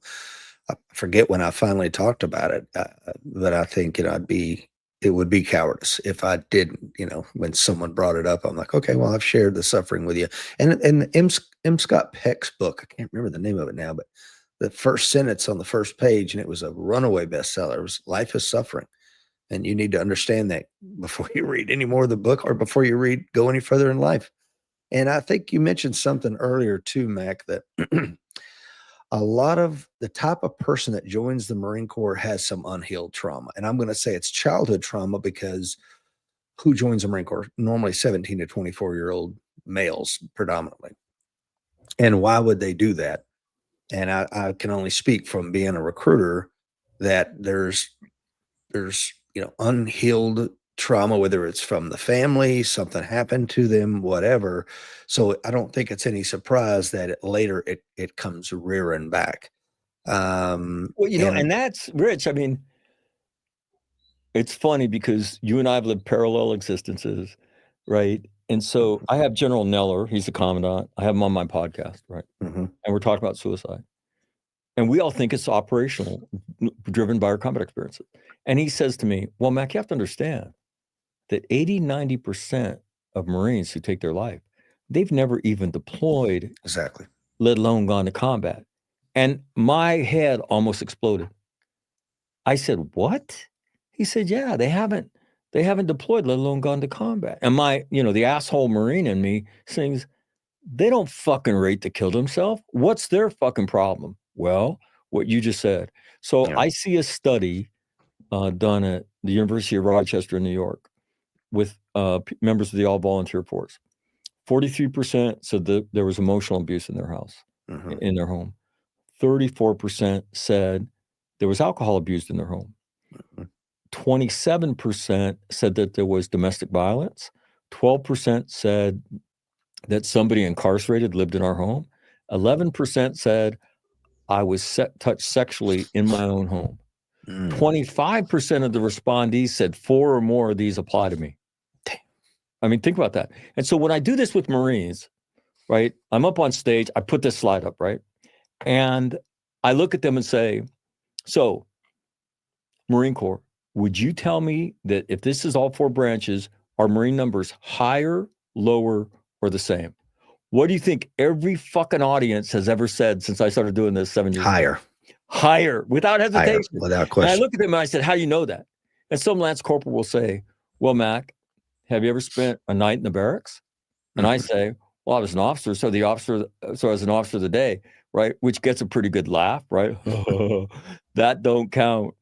I forget when I finally talked about it, but I think, it would be cowardice if I didn't, when someone brought it up. I'm like, okay, well, I've shared the suffering with you. And M. Scott Peck's book, I can't remember the name of it now, but the first sentence on the first page, and it was a runaway bestseller, it was Life is Suffering. And you need to understand that before you read any more of the book, or before you go any further in life. And I think you mentioned something earlier too, Mac, that a lot of the type of person that joins the Marine Corps has some unhealed trauma. And I'm going to say it's childhood trauma, because who joins the Marine Corps? Normally 17 to 24-year-old males predominantly. And why would they do that? And I can only speak from being a recruiter that there's unhealed trauma, whether it's from the family, something happened to them, whatever. So I don't think it's any surprise that later it comes rearing back. Well, and that's Rich. I mean, it's funny because you and I have lived parallel existences, right? And so I have General Neller, he's the commandant. I have him on my podcast, right? Mm-hmm. And we're talking about suicide. And we all think it's operational, driven by our combat experiences. And he says to me, well, Mac, you have to understand that 80, 90% of Marines who take their life, they've never even deployed. Exactly. Let alone gone to combat. And my head almost exploded. I said, what? He said, yeah, they haven't deployed, let alone gone to combat. And my, the asshole Marine in me sings, they don't fucking rate to kill themselves. What's their fucking problem? Well, what you just said. So Yeah. I see a study done at the University of Rochester in New York with members of the all-volunteer force. 43% said that there was emotional abuse in their house, in their home. 34% said there was alcohol abused in their home. 27% said that there was domestic violence. 12% said that somebody incarcerated lived in our home. 11% said I was touched sexually in my own home. 25% of the respondees said 4 or more of these apply to me. I mean, think about that. And so when I do this with Marines, right, I'm up on stage, I put this slide up, right? And I look at them and say, so, Marine Corps, would you tell me that if this is all 4 branches, are Marine numbers higher, lower, or the same? What do you think every fucking audience has ever said since I started doing this 7 years ago? Higher, without hesitation. Higher, without question. And I look at them and I said, how do you know that? And some Lance Corporal will say, well, Mac, have you ever spent a night in the barracks? And I say, well, I was an officer, so I was an officer of the day, right? Which gets a pretty good laugh, right? That don't count.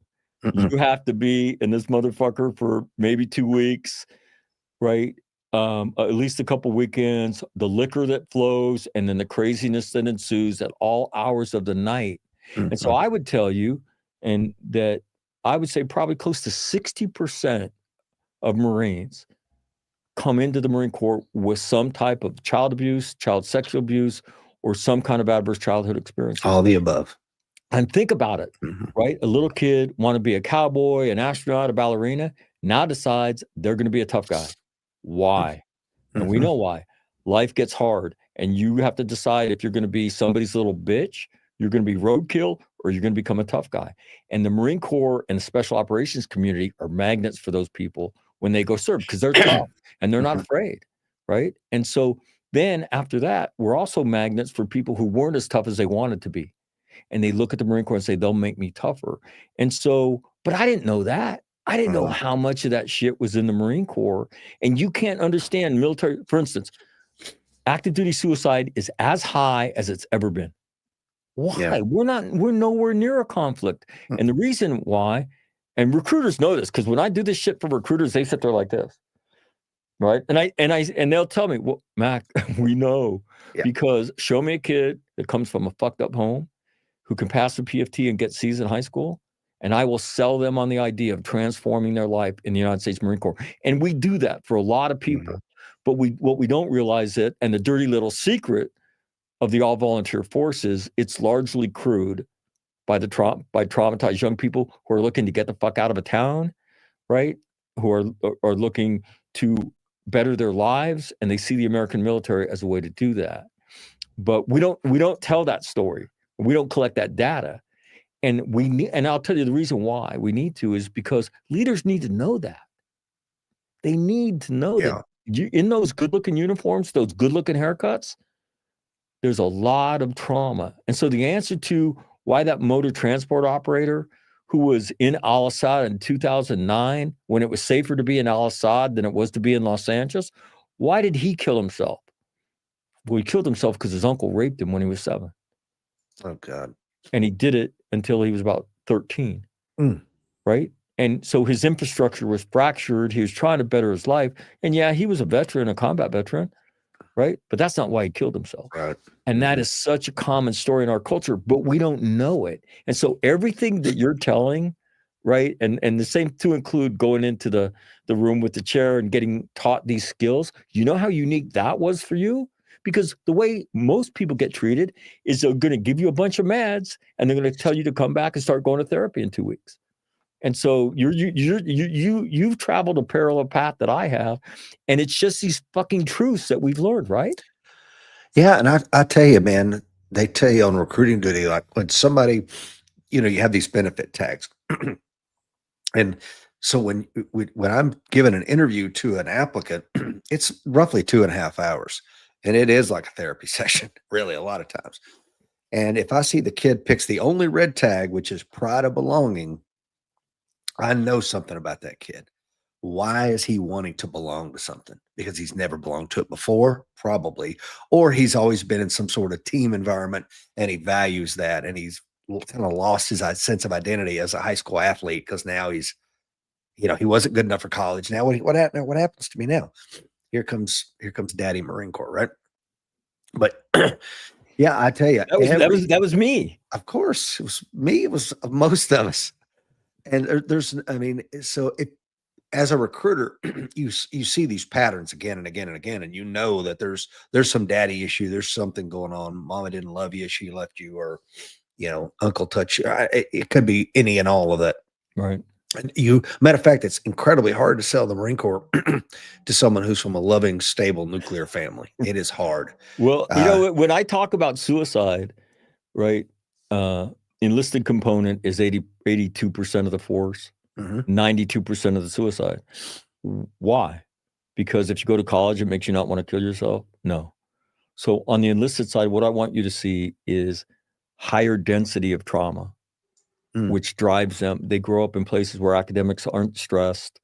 You have to be in this motherfucker for maybe 2 weeks, right? At least a couple weekends, the liquor that flows, and then the craziness that ensues at all hours of the night. And so I would tell you, and that I would say probably close to 60% of Marines come into the Marine Corps with some type of child abuse, child sexual abuse, or some kind of adverse childhood experience. All the above. And think about it, right? A little kid want to be a cowboy, an astronaut, a ballerina, now decides they're going to be a tough guy. Why? And we know why. Life gets hard, and you have to decide if you're going to be somebody's little bitch, you're going to be roadkill, or you're going to become a tough guy. And the Marine Corps and the Special Operations community are magnets for those people when they go serve, because they're tough and they're not afraid, right? And so then after that, we're also magnets for people who weren't as tough as they wanted to be. And they look at the Marine Corps and say, they'll make me tougher. And so, but I didn't know that. I didn't know how much of that shit was in the Marine Corps. And you can't understand military, for instance, active duty suicide is as high as it's ever been. Why? Yeah. We're nowhere near a conflict. And the reason why, and recruiters know this, because when I do this shit for recruiters, they sit there like this. Right. And they'll tell me, well, Mac, we know, because show me a kid that comes from a fucked up home who can pass the PFT and get C's in high school, and I will sell them on the idea of transforming their life in the United States Marine Corps. And we do that for a lot of people. But what we don't realize it, and the dirty little secret of the all-volunteer forces, it's largely crewed by by traumatized young people who are looking to get the fuck out of a town, right? Who are looking to better their lives, and they see the American military as a way to do that. But we don't tell that story. We don't collect that data. And I'll tell you the reason why we need to is because leaders need to know that. They need to know that in those good-looking uniforms, those good-looking haircuts, there's a lot of trauma. And so the answer to why that motor transport operator who was in Al-Assad in 2009, when it was safer to be in Al-Assad than it was to be in Los Angeles, why did he kill himself? Well, he killed himself because his uncle raped him when he was 7. Oh, God. And he did it until he was about 13, right? And so his infrastructure was fractured. He was trying to better his life. And yeah, he was a veteran, a combat veteran, right? But that's not why he killed himself. Right. And that is such a common story in our culture, but we don't know it. And so everything that you're telling, right? And the same to include going into the room with the chair and getting taught these skills. You know how unique that was for you? Because the way most people get treated is they're going to give you a bunch of meds and they're going to tell you to come back and start going to therapy in 2 weeks. And so you've traveled a parallel path that I have, and it's just these fucking truths that we've learned, right? Yeah, and I tell you, man, they tell you on recruiting duty, like when somebody, you have these benefit tags, and so when I'm giving an interview to an applicant, it's roughly 2.5 hours, and it is like a therapy session, really, a lot of times. And if I see the kid picks the only red tag, which is pride of belonging, I know something about that kid. Why is he wanting to belong to something? Because he's never belonged to it before, probably, or he's always been in some sort of team environment and he values that, and he's kind of lost his sense of identity as a high school athlete because now he's, he wasn't good enough for college. Now what happens to me now? Here comes Daddy Marine Corps, right? But yeah, I tell you, that was me. Of course, it was me. It was most of us. And so as a recruiter, you see these patterns again and again and again, and that there's some daddy issue. There's something going on. Mama didn't love you. She left you, or, uncle touched you. It could be any and all of that. Right. And matter of fact, it's incredibly hard to sell the Marine Corps to someone who's from a loving, stable nuclear family. It is hard. Well, when I talk about suicide, right, enlisted component is 82% of the force, 92% of the suicide. Why? Because if you go to college, it makes you not want to kill yourself? No. So on the enlisted side, what I want you to see is higher density of trauma, which drives them. They grow up in places where academics aren't stressed,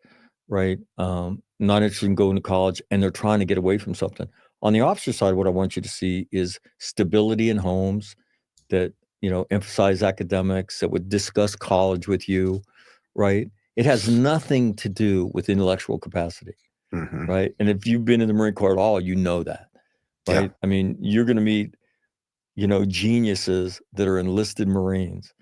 right? Not interested in going to college, and they're trying to get away from something. On the officer side, what I want you to see is stability in homes that, emphasize academics, that would discuss college with you, right? It has nothing to do with intellectual capacity, right? And if you've been in the Marine Corps at all, you know that, right? Yeah. I mean, you're going to meet, geniuses that are enlisted Marines,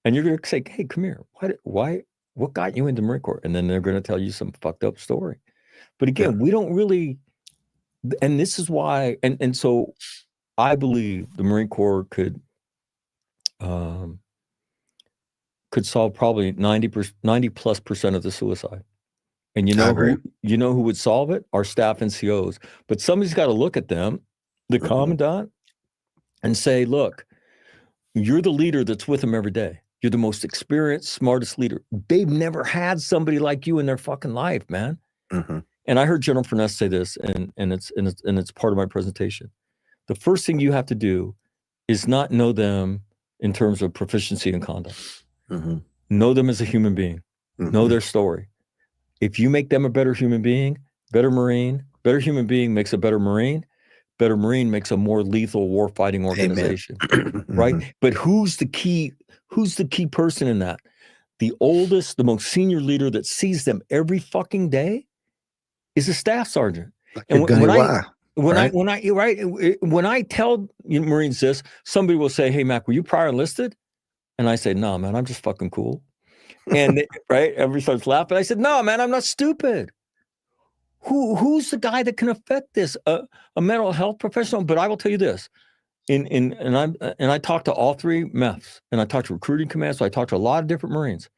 and you're going to say, hey, come here. What got you into the Marine Corps? And then they're going to tell you some fucked up story. But again, we don't really, and this is why, and so I believe the Marine Corps could solve probably 90+% of the suicide. And who would solve it? Our staff NCOs. But somebody's got to look at them, the commandant, and say, look, you're the leader that's with them every day. You're the most experienced, smartest leader. They've never had somebody like you in their fucking life, man. And I heard General Furness say this, and it's part of my presentation. The first thing you have to do is not know them in terms of proficiency and conduct. Know them as a human being. know their story. If you make them a better human being, better Marine, better human being makes a better Marine makes a more lethal warfighting organization, right? But who's the key person in that? The oldest, the most senior leader that sees them every fucking day is a staff sergeant. Like And when I tell Marines this, somebody will say, "Hey, Mac, were you prior enlisted?" And I say, "No, man, I'm just fucking cool." And everybody starts laughing. I said, "No, man, I'm not stupid. Who's the guy that can affect this? A mental health professional?" But I will tell you this. And I talked to all three MEFs, and I talked to recruiting command, so I talked to a lot of different Marines.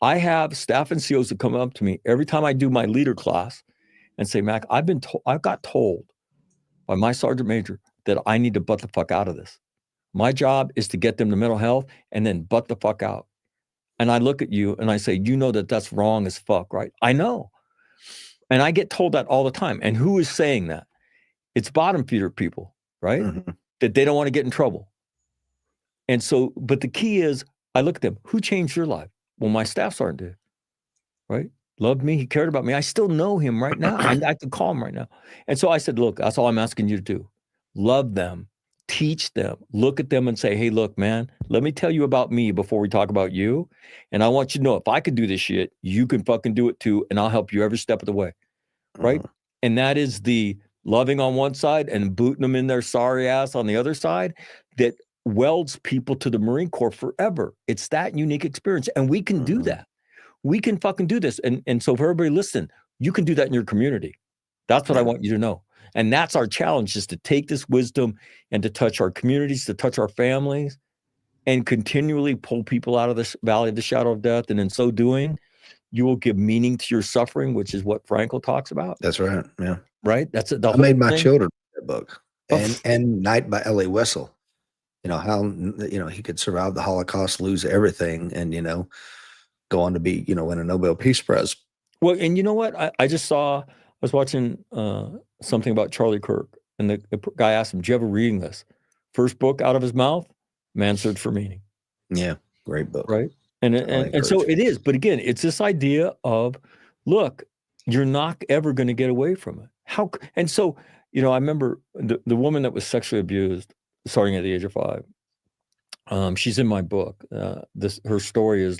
I have staff and COs that come up to me every time I do my leader class and say, "Mac, I've got told by my sergeant major that I need to butt the fuck out of this. My job is to get them to mental health and then butt the fuck out." And I look at you and I say, "You know that that's wrong as fuck, right?" I know. And I get told that all the time. And who is saying that? It's bottom feeder people, right? That they don't want to get in trouble. And so, but the key is, I look at them. Who changed your life? Well, my staff sergeant did, right? Loved me. He cared about me. I still know him right now. I could call him right now. And so I said, "Look, that's all I'm asking you to do. Love them, teach them, look at them and say, hey, look, man, let me tell you about me before we talk about you. And I want you to know, if I could do this shit, you can fucking do it too. And I'll help you every step of the way." Right. And that is the loving on one side and booting them in their sorry ass on the other side that welds people to the Marine Corps forever. It's that unique experience. And we can do that. We can fucking do this. And so for everybody listening, you can do that in your community. That's what I want you to know. And that's our challenge, is to take this wisdom and to touch our communities, to touch our families, and continually pull people out of this valley of the shadow of death. And in so doing, you will give meaning to your suffering, which is what Frankl talks about. That's right. Yeah. Right. That's it. I made my children read that book, and Night by L.A. Wessel. You know, how, he could survive the Holocaust, lose everything, and, go on to be, win a Nobel Peace Prize. Well, and you know what? I just saw, I was watching something about Charlie Kirk, and the guy asked him, "Do you ever reading this?" First book out of his mouth, Man's Search for Meaning. Yeah. Great book. Right. And so it is. But again, it's this idea of, look, you're not ever going to get away from it. And so, I remember the woman that was sexually abused starting at the age of 5. She's in my book. Her story is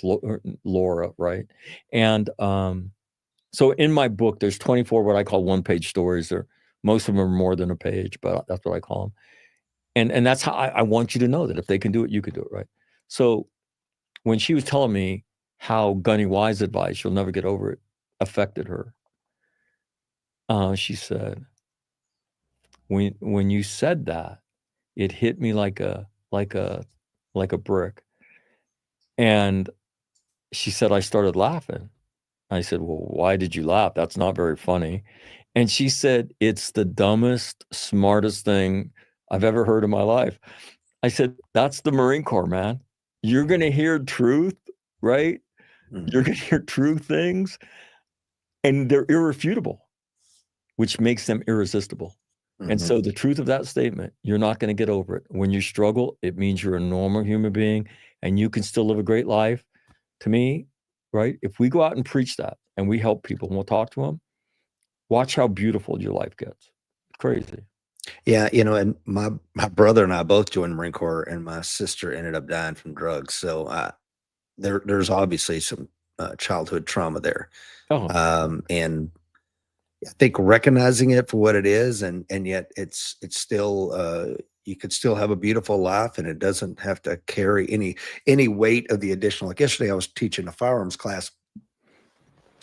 Laura, right? And so in my book, there's 24 what I call one-page stories. Most of them are more than a page, but that's what I call them. And that's how I want you to know that if they can do it, you can do it, right? So when she was telling me how Gunny Wise advice, "You'll never get over it," affected her, she said, when you said that, it hit me like a brick. And she said, I started laughing. I said, "Well, why did you laugh? That's not very funny." And she said, "It's the dumbest, smartest thing I've ever heard in my life." I said, "That's the Marine Corps, man. You're going to hear truth, right? You're going to hear true things, and they're irrefutable, which makes them irresistible." And so the truth of that statement, you're not going to get over it. When you struggle, it means you're a normal human being and you can still live a great life. To me, right? If we go out and preach that and we help people and we'll talk to them, watch how beautiful your life gets. It's crazy. Yeah. And my brother and I both joined the Marine Corps, and my sister ended up dying from drugs. So there's obviously some childhood trauma there. And I think recognizing it for what it is, and yet it's still, you could still have a beautiful life, and it doesn't have to carry any weight of the additional. Like yesterday, I was teaching a firearms class,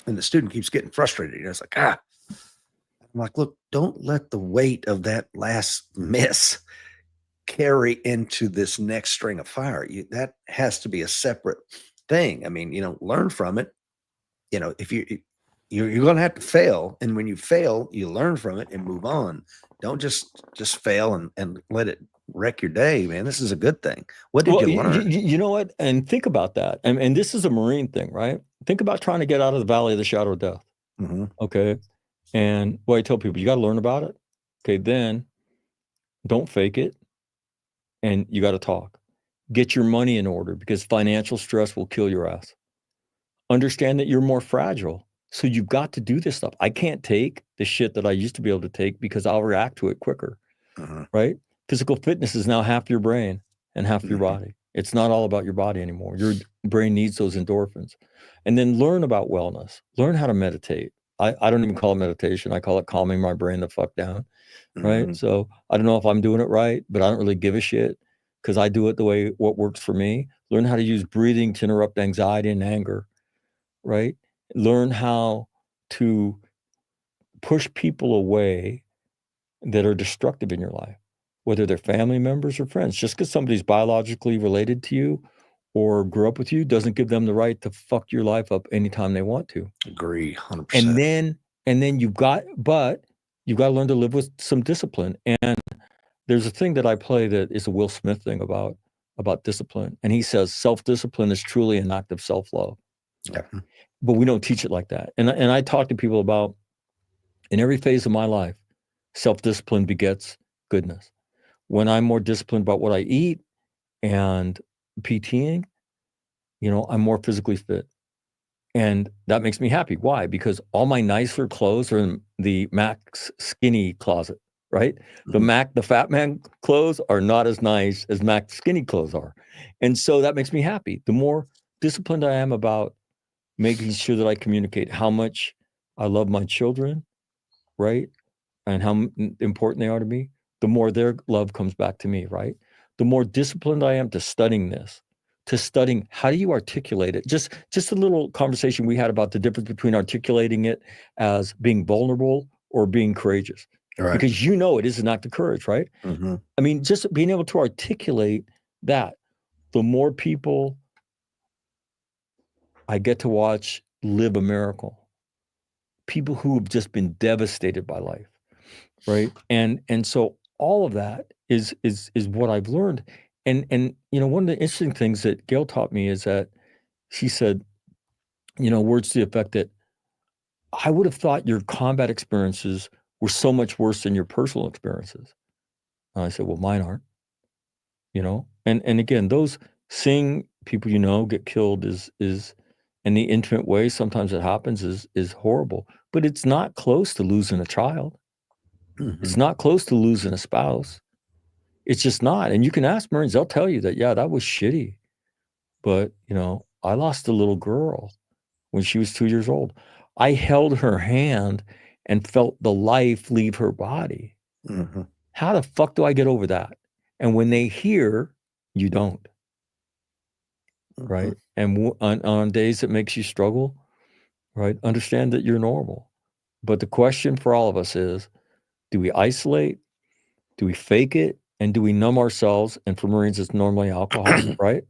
and the student keeps getting frustrated. It's like, I'm like, look, don't let the weight of that last miss carry into this next string of fire. That has to be a separate thing. I mean, learn from it. If you're going to have to fail, and when you fail, you learn from it and move on. Don't just fail and let it wreck your day, man. This is a good thing. What did you learn? You know what? And think about that. And this is a Marine thing, right? Think about trying to get out of the valley of the shadow of death. Okay. And I tell people, you got to learn about it. Okay. Then don't fake it. And you got to talk. Get your money in order, because financial stress will kill your ass. understand that you're more fragile. So you've got to do this stuff. I can't take the shit that I used to be able to take because I'll react to it quicker, right? Physical fitness is now half your brain and half your body. It's not all about your body anymore. Your brain needs those endorphins. And then learn about wellness. Learn how to meditate. I don't even call it meditation. I call it calming my brain the fuck down, right? So I don't know if I'm doing it right, but I don't really give a shit because I do it the way what works for me. Learn how to use breathing to interrupt anxiety and anger, right? Learn how to push people away that are destructive in your life, whether they're family members or friends. Just because somebody's biologically related to you or grew up with you doesn't give them the right to fuck your life up anytime they want to. Agree, 100%. And then you've got to learn to live with some discipline. And there's a thing that I play that is a Will Smith thing about discipline. And he says, self-discipline is truly an act of self-love. Yeah. But we don't teach it like that. And I talk to people about, in every phase of my life, self-discipline begets goodness. When I'm more disciplined about what I eat and PTing, I'm more physically fit. And that makes me happy. Why? Because all my nicer clothes are in the Mac's skinny closet, right? The fat man clothes are not as nice as Mac's skinny clothes are. And so that makes me happy. The more disciplined I am about making sure that I communicate how much I love my children, right? And how important they are to me, the more their love comes back to me, right? The more disciplined I am to studying this, to studying how do you articulate it? Just a little conversation we had about the difference between articulating it as being vulnerable or being courageous. Right. Because it is an act of courage, right? I mean, just being able to articulate that, the more people I get to watch live a miracle. People who have just been devastated by life, right? And so all of that is what I've learned. And one of the interesting things that Gail taught me is that she said, words to the effect that I would have thought your combat experiences were so much worse than your personal experiences. And I said, well, mine aren't, and again, those seeing people get killed is in the intimate way, sometimes it happens, is horrible, but it's not close to losing a child. It's not close to losing a spouse. It's just not. And you can ask Marines, they'll tell you that, yeah, that was shitty. But, I lost a little girl when she was 2 years old. I held her hand and felt the life leave her body. How the fuck do I get over that? And when they hear, you don't. Right? And on days that makes you struggle, right? Understand that you're normal. But the question for all of us is, do we isolate? Do we fake it? And do we numb ourselves? And for Marines, it's normally alcohol, right?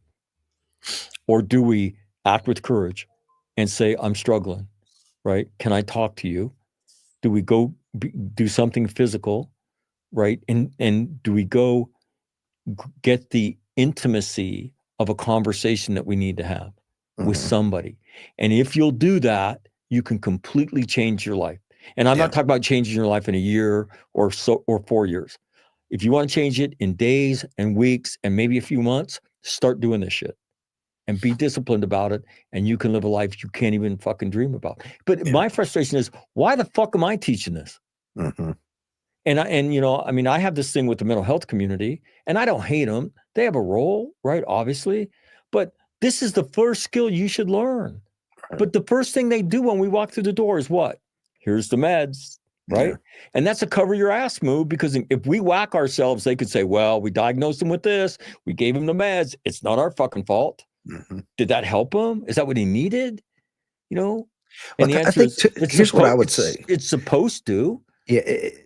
Or do we act with courage and say, I'm struggling, right? Can I talk to you? Do we go do something physical, right? And do we go get the intimacy of a conversation that we need to have with somebody? And if you'll do that, you can completely change your life. And I'm not talking about changing your life in a year or 4 years. If you want to change it in days and weeks and maybe a few months, start doing this shit and be disciplined about it. And you can live a life you can't even fucking dream about. But my frustration is, why the fuck am I teaching this? And I have this thing with the mental health community, and I don't hate them. They have a role, right? Obviously. But this is the first skill you should learn. But the first thing they do when we walk through the door is what? Here's the meds, right? And that's a cover your ass move, because if we whack ourselves, they could say, well, we diagnosed him with this. We gave him the meds. It's not our fucking fault. Did that help him? Is that what he needed? And the answer is, here's what I would say. It's supposed to. Yeah,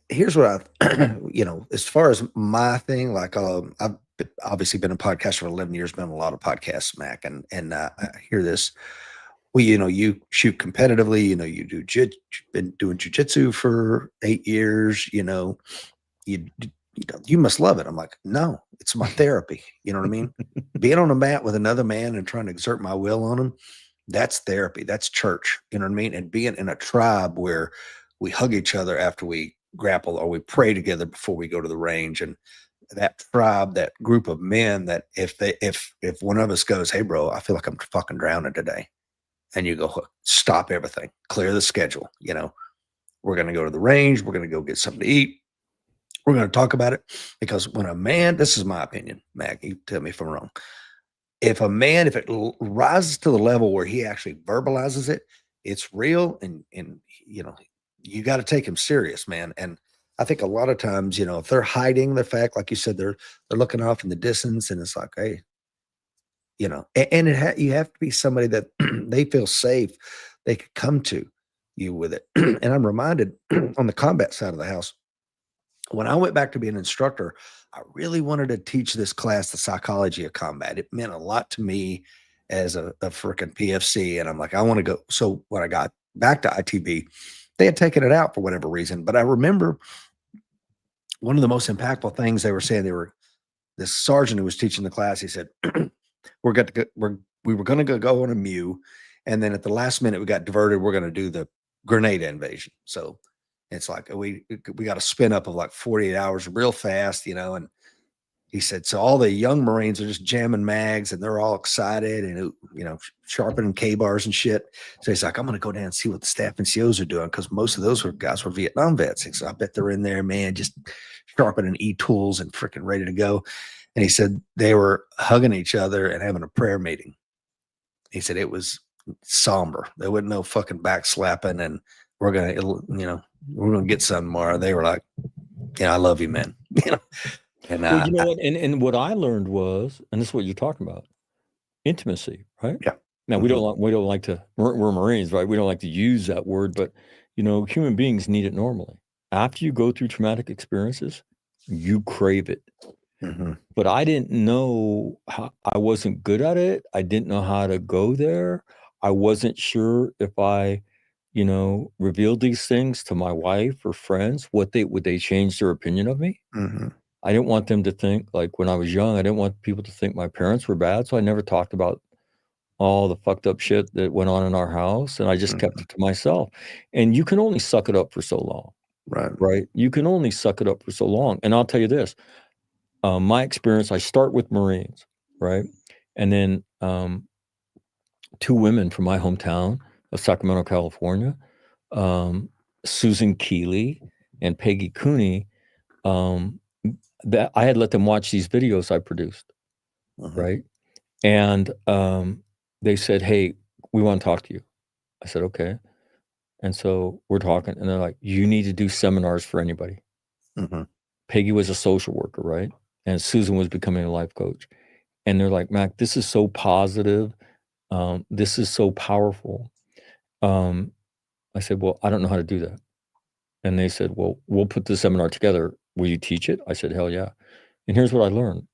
here's what as far as my thing, like I've obviously been a podcaster for 11 years, been on a lot of podcasts, Mac, and I hear this. Well, you shoot competitively, you do been doing jujitsu for 8 years, you must love it. I'm like, no, it's my therapy. You know what I mean? Being on a mat with another man and trying to exert my will on him, that's therapy. That's church. You know what I mean? And being in a tribe where we hug each other after we grapple, or we pray together before we go to the range. And that tribe, that group of men, that if one of us goes, hey bro, I feel like I'm fucking drowning today, and you go, stop everything, clear the schedule. You know, we're going to go to the range. We're going to go get something to eat. We're going to talk about it, because when a man, this is my opinion, Mac, you tell me if I'm wrong. If it rises to the level where he actually verbalizes it, it's real. And, you know, you got to take him serious, man. And I think a lot of times, you know, if they're hiding the fact, like you said, they're looking off in the distance, and it's like, hey, you know, and you have to be somebody that they feel safe, they could come to you with it. And I'm reminded on the combat side of the house, when I went back to be an instructor, I really wanted to teach this class the psychology of combat. It meant a lot to me as a freaking PFC. And I'm like, I want to go. So when I got back to ITB, they had taken it out for whatever reason. But I remember one of the most impactful things they were saying, this sergeant who was teaching the class, he said, we were going to go on a MEU. And then at the last minute, we got diverted. We're going to do the Grenada invasion. So it's like we got a spin up of like 48 hours real fast, you know. And he said, so all the young Marines are just jamming mags and they're all excited and, you know, sharpening K-bars and shit. So he's like, I'm going to go down and see what the staff NCOs are doing, because most of those guys were Vietnam vets. So I bet they're in there, man, just sharpening E-tools and freaking ready to go. And he said they were hugging each other and having a prayer meeting. He said it was somber. There wasn't no fucking backslapping and we're going to, you know, we're going to get something more. They were like, yeah, I love you, man. You know? And well, you know what? And what I learned was, and this is what you're talking about, intimacy, right? Yeah. Now we don't like to. We're Marines, right? We don't like to use that word, but you know, human beings need it normally. After you go through traumatic experiences, you crave it. Mm-hmm. But I didn't know how. I wasn't good at it. I didn't know how to go there. I wasn't sure if I, you know, revealed these things to my wife or friends, would they change their opinion of me? Mm-hmm. I didn't want them to think, like when I was young, I didn't want people to think my parents were bad. So I never talked about all the fucked up shit that went on in our house. And I just kept it to myself. And you can only suck it up for so long. Right. You can only suck it up for so long. And I'll tell you this, my experience, I start with Marines, right? And then 2 women from my hometown of Sacramento, California, Susan Keeley and Peggy Cooney, that I had let them watch these videos I produced, right? And they said, hey, we want to talk to you. I said, okay. And so we're talking, and they're like, you need to do seminars for anybody. Peggy was a social worker, right? And Susan was becoming a life coach. And they're like, Mac, this is so positive. This is so powerful. I said, well, I don't know how to do that. And they said, well, we'll put the seminar together. Will you teach it? I said, hell yeah. And here's what I learned.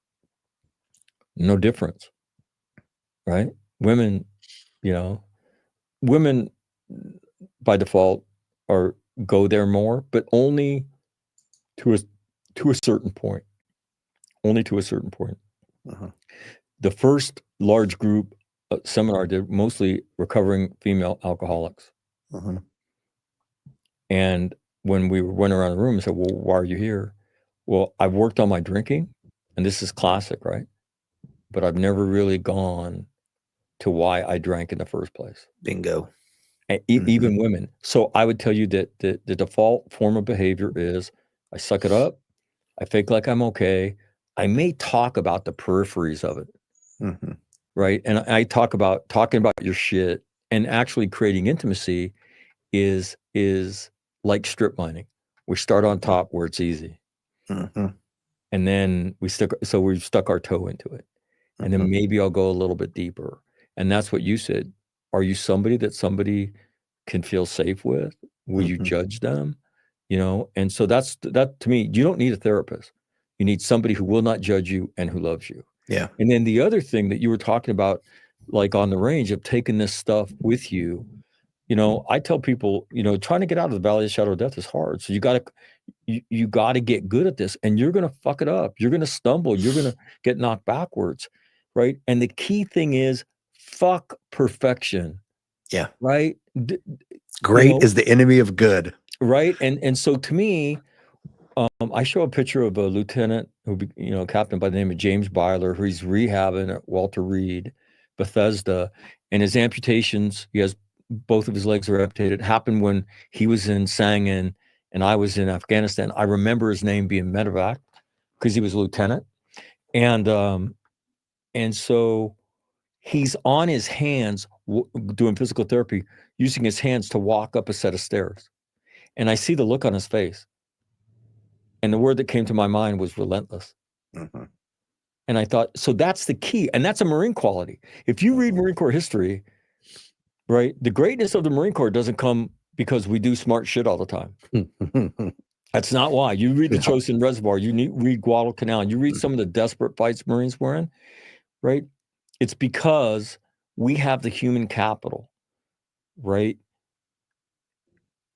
No difference, right? Women, you know, women by default go there more, but only to a certain point. Only to a certain point. The first large group seminar I did, mostly recovering female alcoholics. And when we went around the room, I said, well, why are you here? Well, I've worked on my drinking, and this is classic, right? But I've never really gone to why I drank in the first place. Bingo. Even women. So I would tell you that the default form of behavior is I suck it up. I fake like I'm okay. I may talk about the peripheries of it. Right. And I talk about talking about your shit, and actually creating intimacy is like strip mining. We start on top where it's easy. And then we've stuck our toe into it. And then maybe I'll go a little bit deeper. And that's what you said. Are you somebody that somebody can feel safe with? Will you judge them? You know? And so that to me, you don't need a therapist. You need somebody who will not judge you and who loves you. Yeah. And then the other thing that you were talking about, like on the range, of taking this stuff with you, you know, I tell people, you know, trying to get out of the valley of the shadow of death is hard. So you got to get good at this, and you're going to fuck it up. You're going to stumble. You're going to get knocked backwards. Right. And the key thing is fuck perfection. Yeah. Right. Great is the enemy of good. Right. And so to me, I show a picture of a lieutenant captain by the name of James Byler, who he's rehabbing at Walter Reed Bethesda, and his amputations, he has both of his legs are amputated, happened when he was in Sangin and I was in Afghanistan. I remember his name being medevac because he was a lieutenant. And so he's on his hands doing physical therapy, using his hands to walk up a set of stairs. And I see the look on his face. And the word that came to my mind was relentless. Mm-hmm. And I thought, so that's the key. And that's a Marine quality. If you read Marine Corps history, right, the greatness of the Marine Corps doesn't come because we do smart shit all the time. That's not why. You read the Chosin Reservoir, read Guadalcanal, and you read some of the desperate fights Marines were in, right? It's because we have the human capital, right?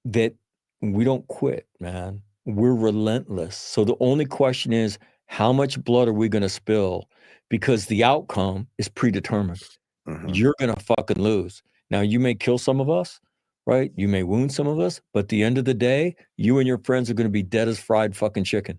That we don't quit, man. We're relentless. So the only question is, how much blood are we going to spill? Because the outcome is predetermined. Mm-hmm. You're going to fucking lose. Now, you may kill some of us, right? You may wound some of us, but at the end of the day, you and your friends are going to be dead as fried fucking chicken.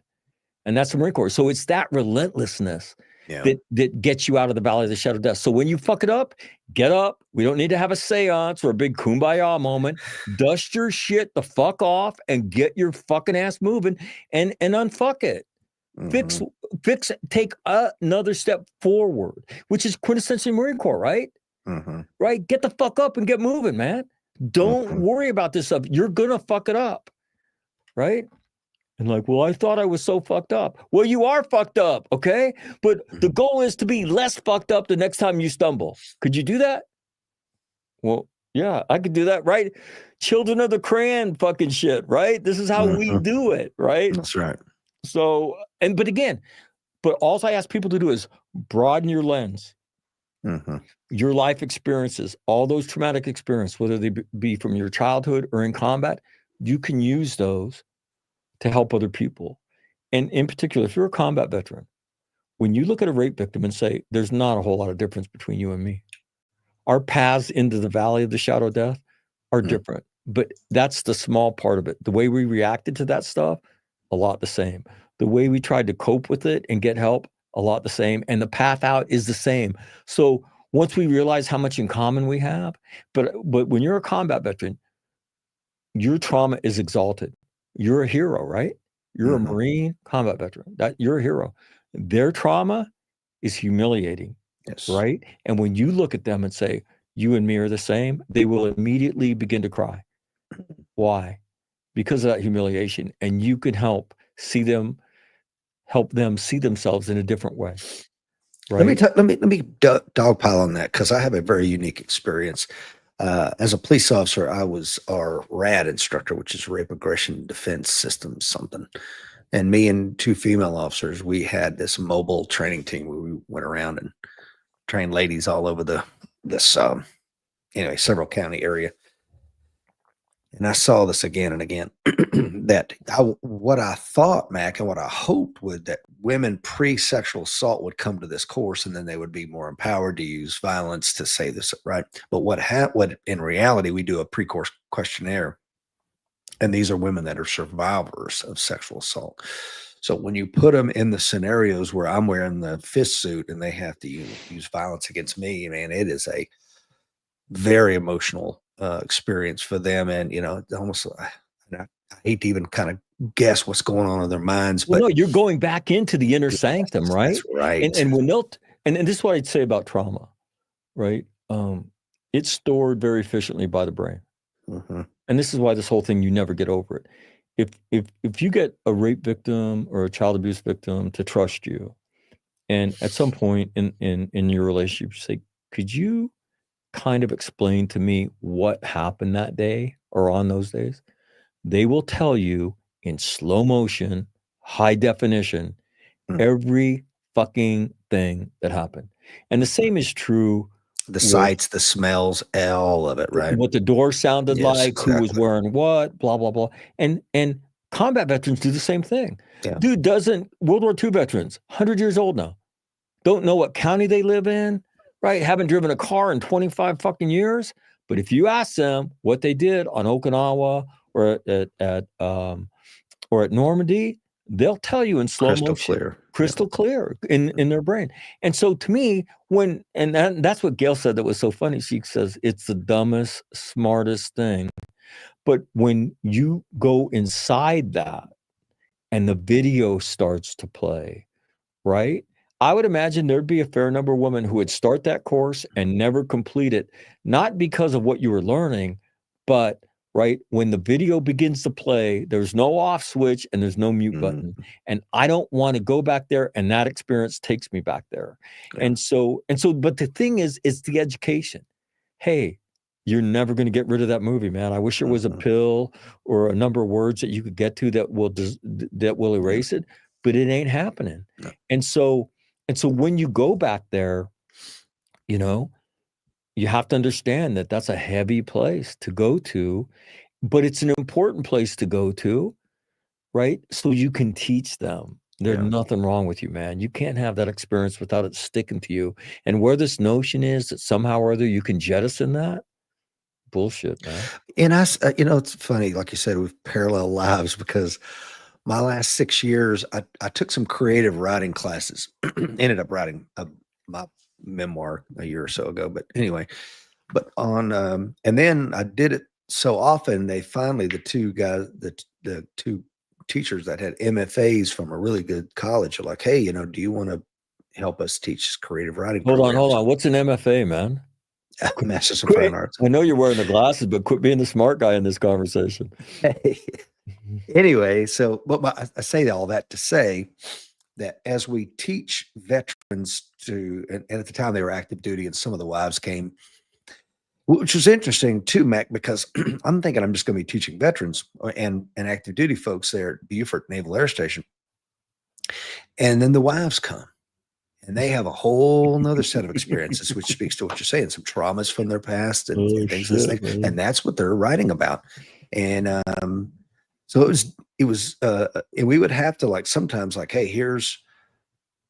And that's the Marine Corps. So it's that relentlessness that gets you out of the valley of the shadow of death. So when you fuck it up, get up. We don't need to have a seance or a big kumbaya moment. Dust your shit the fuck off and get your fucking ass moving and unfuck it. Mm-hmm. Fix, take another step forward, which is quintessentially Marine Corps, right? Mm-hmm. Right? Get the fuck up and get moving, man. Don't worry about this stuff. You're going to fuck it up, right? And like, well, I thought I was so fucked up. Well, you are fucked up, okay? But the goal is to be less fucked up the next time you stumble. Could you do that? Well, yeah, I could do that, right? Children of the Crayon fucking shit, right? This is how we do it, right? That's right. So, but all I ask people to do is broaden your lens. Mm-hmm. Your life experiences, all those traumatic experiences, whether they be from your childhood or in combat, you can use those to help other people. And in particular, if you're a combat veteran, when you look at a rape victim and say, there's not a whole lot of difference between you and me. Our paths into the valley of the shadow of death are different, but that's the small part of it. The way we reacted to that stuff, a lot the same. The way we tried to cope with it and get help, a lot the same. And the path out is the same. So once we realize how much in common we have, but when you're a combat veteran, your trauma is exalted. You're a hero, right? You're a Marine combat veteran. You're a hero. Their trauma is humiliating, right? And when you look at them and say, you and me are the same, they will immediately begin to cry. Why? Because of that humiliation. And you can help them see themselves in a different way. Right? Let me dogpile on that, because I have a very unique experience. As a police officer, I was our RAD instructor, which is Rape Aggression Defense Systems something. And me and two female officers, we had this mobile training team where we went around and trained ladies all over this several county area. And I saw this again and again, what I thought, Mac, and what I hoped would that women pre-sexual assault would come to this course, and then they would be more empowered to use violence to say this, right? But what in reality, we do a pre-course questionnaire, and these are women that are survivors of sexual assault. So when you put them in the scenarios where I'm wearing the fist suit and they have to use violence against me, man, it is a very emotional experience for them. And, almost, I hate to even kind of guess what's going on in their minds. Well, but no, you're going back into the inner sanctum, right? That's right. And when and this is what I'd say about trauma, right? It's stored very efficiently by the brain. Mm-hmm. And this is why this whole thing, you never get over it. If you get a rape victim or a child abuse victim to trust you, and at some point in your relationship, you say, could you kind of explain to me what happened that day or on those days? They will tell you in slow motion, high definition, every fucking thing that happened. And the same is true. The sights, the smells, all of it, right? What the door sounded like, exactly. Who was wearing what, blah, blah, blah. And combat veterans do the same thing. Yeah. Dude, World War II veterans, 100 years old now, don't know what county they live in, right? Haven't driven a car in 25 fucking years. But if you ask them what they did on Okinawa or at Normandy, they'll tell you in slow Crystal motion, clear. crystal clear in their brain. And so to me, that's what Gail said that was so funny. She says, it's the dumbest, smartest thing. But when you go inside that and the video starts to play, right? I would imagine there'd be a fair number of women who would start that course and never complete it, not because of what you were learning, but right when the video begins to play, there's no off switch and there's no mute button. And I don't want to go back there, and that experience takes me back there. Yeah. And so, but the thing is, it's the education. Hey, you're never going to get rid of that movie, man. I wish there was a pill or a number of words that you could get to that will erase it, but it ain't happening. No. And so when you go back there, you know, you have to understand that that's a heavy place to go to, but it's an important place to go to, right? So you can teach them. There's nothing wrong with you, man. You can't have that experience without it sticking to you. And where this notion is that somehow or other you can jettison that, bullshit, man. And it's funny, like you said, we've parallel lives, because my last 6 years, I took some creative writing classes, ended up writing my memoir a year or so ago. But anyway, and then I did it so often, they finally, the two teachers that had MFAs from a really good college are like, hey, do you want to help us teach creative writing? Hold on. What's an MFA, man? Masters of Fine Arts. I know you're wearing the glasses, but quit being the smart guy in this conversation. Anyway, so I say all that to say that as we teach veterans and at the time they were active duty, and some of the wives came, which was interesting too, Mac, because I'm thinking I'm just going to be teaching veterans and active duty folks there at Beaufort Naval Air Station. And then the wives come. And they have a whole nother set of experiences, which speaks to what you're saying, some traumas from their past and things of this nature. And that's what they're writing about. And so it was, and we would have to sometimes hey,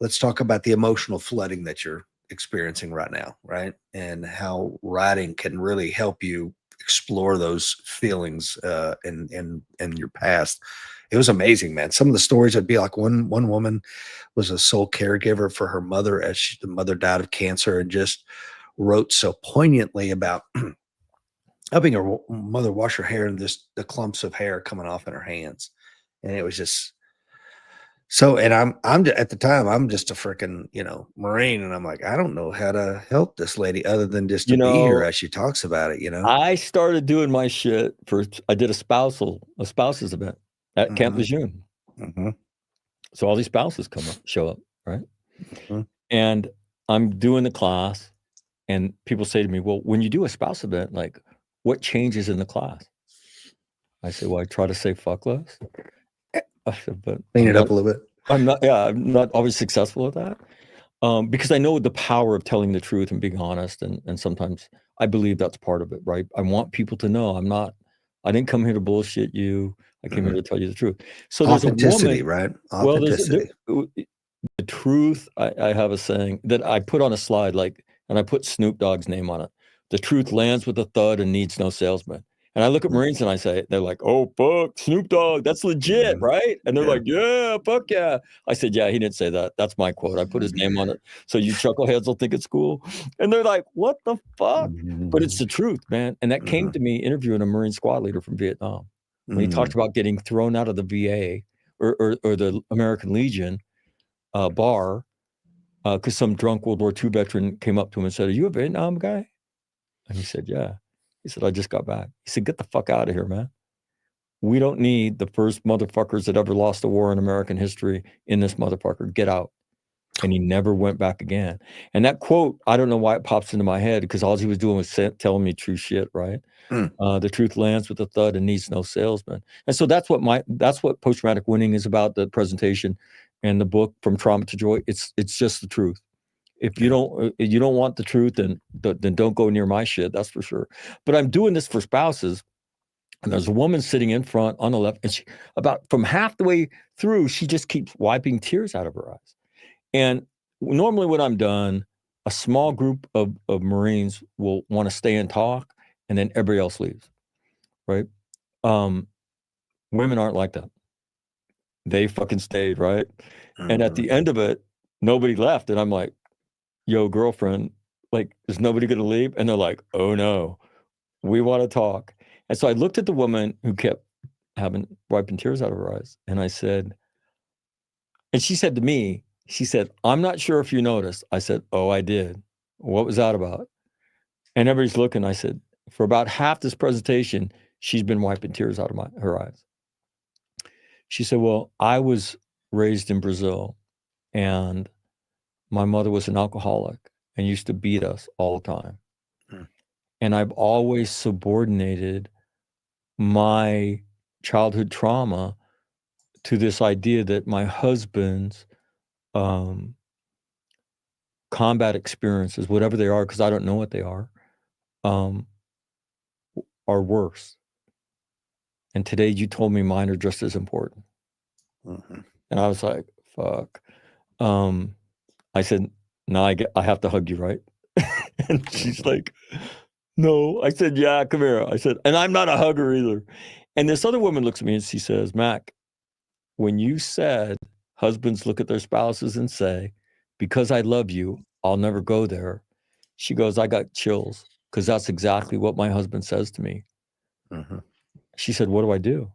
let's talk about the emotional flooding that you're experiencing right now, right? And how writing can really help you explore those feelings in your past. It was amazing, man. Some of the stories would be like one woman was a sole caregiver for her mother as the mother died of cancer, and just wrote so poignantly about helping her mother wash her hair and the clumps of hair coming off in her hands. And it was just so, and I'm at the time, I'm just a freaking, Marine. And I'm like, I don't know how to help this lady other than just to be here as she talks about it, I started doing my shit I did a spouses event at Camp Lejeune. So all these spouses show up, right? And I'm doing the class, and people say to me, well, when you do a spouse event, what changes in the class? I say, well, I try to say fuck less. I said, but clean it up a little bit. I'm not always successful at that. Because I know the power of telling the truth and being honest. And sometimes I believe that's part of it, right? I want people to know I didn't come here to bullshit you. I came here to tell you the truth. So there's authenticity, a woman, right? Authenticity. Well, the truth, I have a saying that I put on a slide, and I put Snoop Dogg's name on it. The truth lands with a thud and needs no salesman. And I look at Marines and I say, they're like, oh, fuck, Snoop Dogg, that's legit, right? And they're like, yeah, fuck yeah. I said, yeah, he didn't say that. That's my quote. I put his name on it. So you chuckleheads will think it's cool. And they're like, what the fuck? But it's the truth, man. And that came to me interviewing a Marine squad leader from Vietnam. When he talked about getting thrown out of the VA or the American Legion bar, because some drunk World War II veteran came up to him and said, are you a Vietnam guy? And he said, yeah. He said, I just got back. He said, get the fuck out of here, man. We don't need the first motherfuckers that ever lost a war in American history in this motherfucker. Get out. And he never went back again. And that quote, I don't know why it pops into my head, because all he was doing was telling me true shit, right? The truth lands with a thud and needs no salesman. And so that's what post-traumatic winning is about, the presentation and the book From Trauma to Joy. It's just the truth. If you don't want the truth, then don't go near my shit. That's for sure. But I'm doing this for spouses, and there's a woman sitting in front on the left, and she, about from half the way through, she just keeps wiping tears out of her eyes. And normally when I'm done, a small group of Marines will want to stay and talk, and then everybody else leaves, right? Women aren't like that. they fucking stayed, right? And at the end of it, nobody left. And I'm like, yo, girlfriend, like, is nobody going to leave? And they're like, oh no, we want to talk. And so I looked at the woman who kept wiping tears out of her eyes. And I said, and she said to me, she said, I'm not sure if you noticed. I said, oh, I did. What was that about? And everybody's looking. I said, for about half this presentation, she's been wiping tears out of her eyes. She said, well, I was raised in Brazil and my mother was an alcoholic and used to beat us all the time. And I've always subordinated my childhood trauma to this idea that my husband's combat experiences, whatever they are, because I don't know what they are worse. And today you told me mine are just as important. And I was like, fuck. I said, no, I have to hug you, right? And she's like, no. I said, yeah, come here. I said, and I'm not a hugger either. And this other woman looks at me and she says, Mac, when you said husbands look at their spouses and say, because I love you, I'll never go there. She goes, I got chills because that's exactly what my husband says to me. She said, what do I do?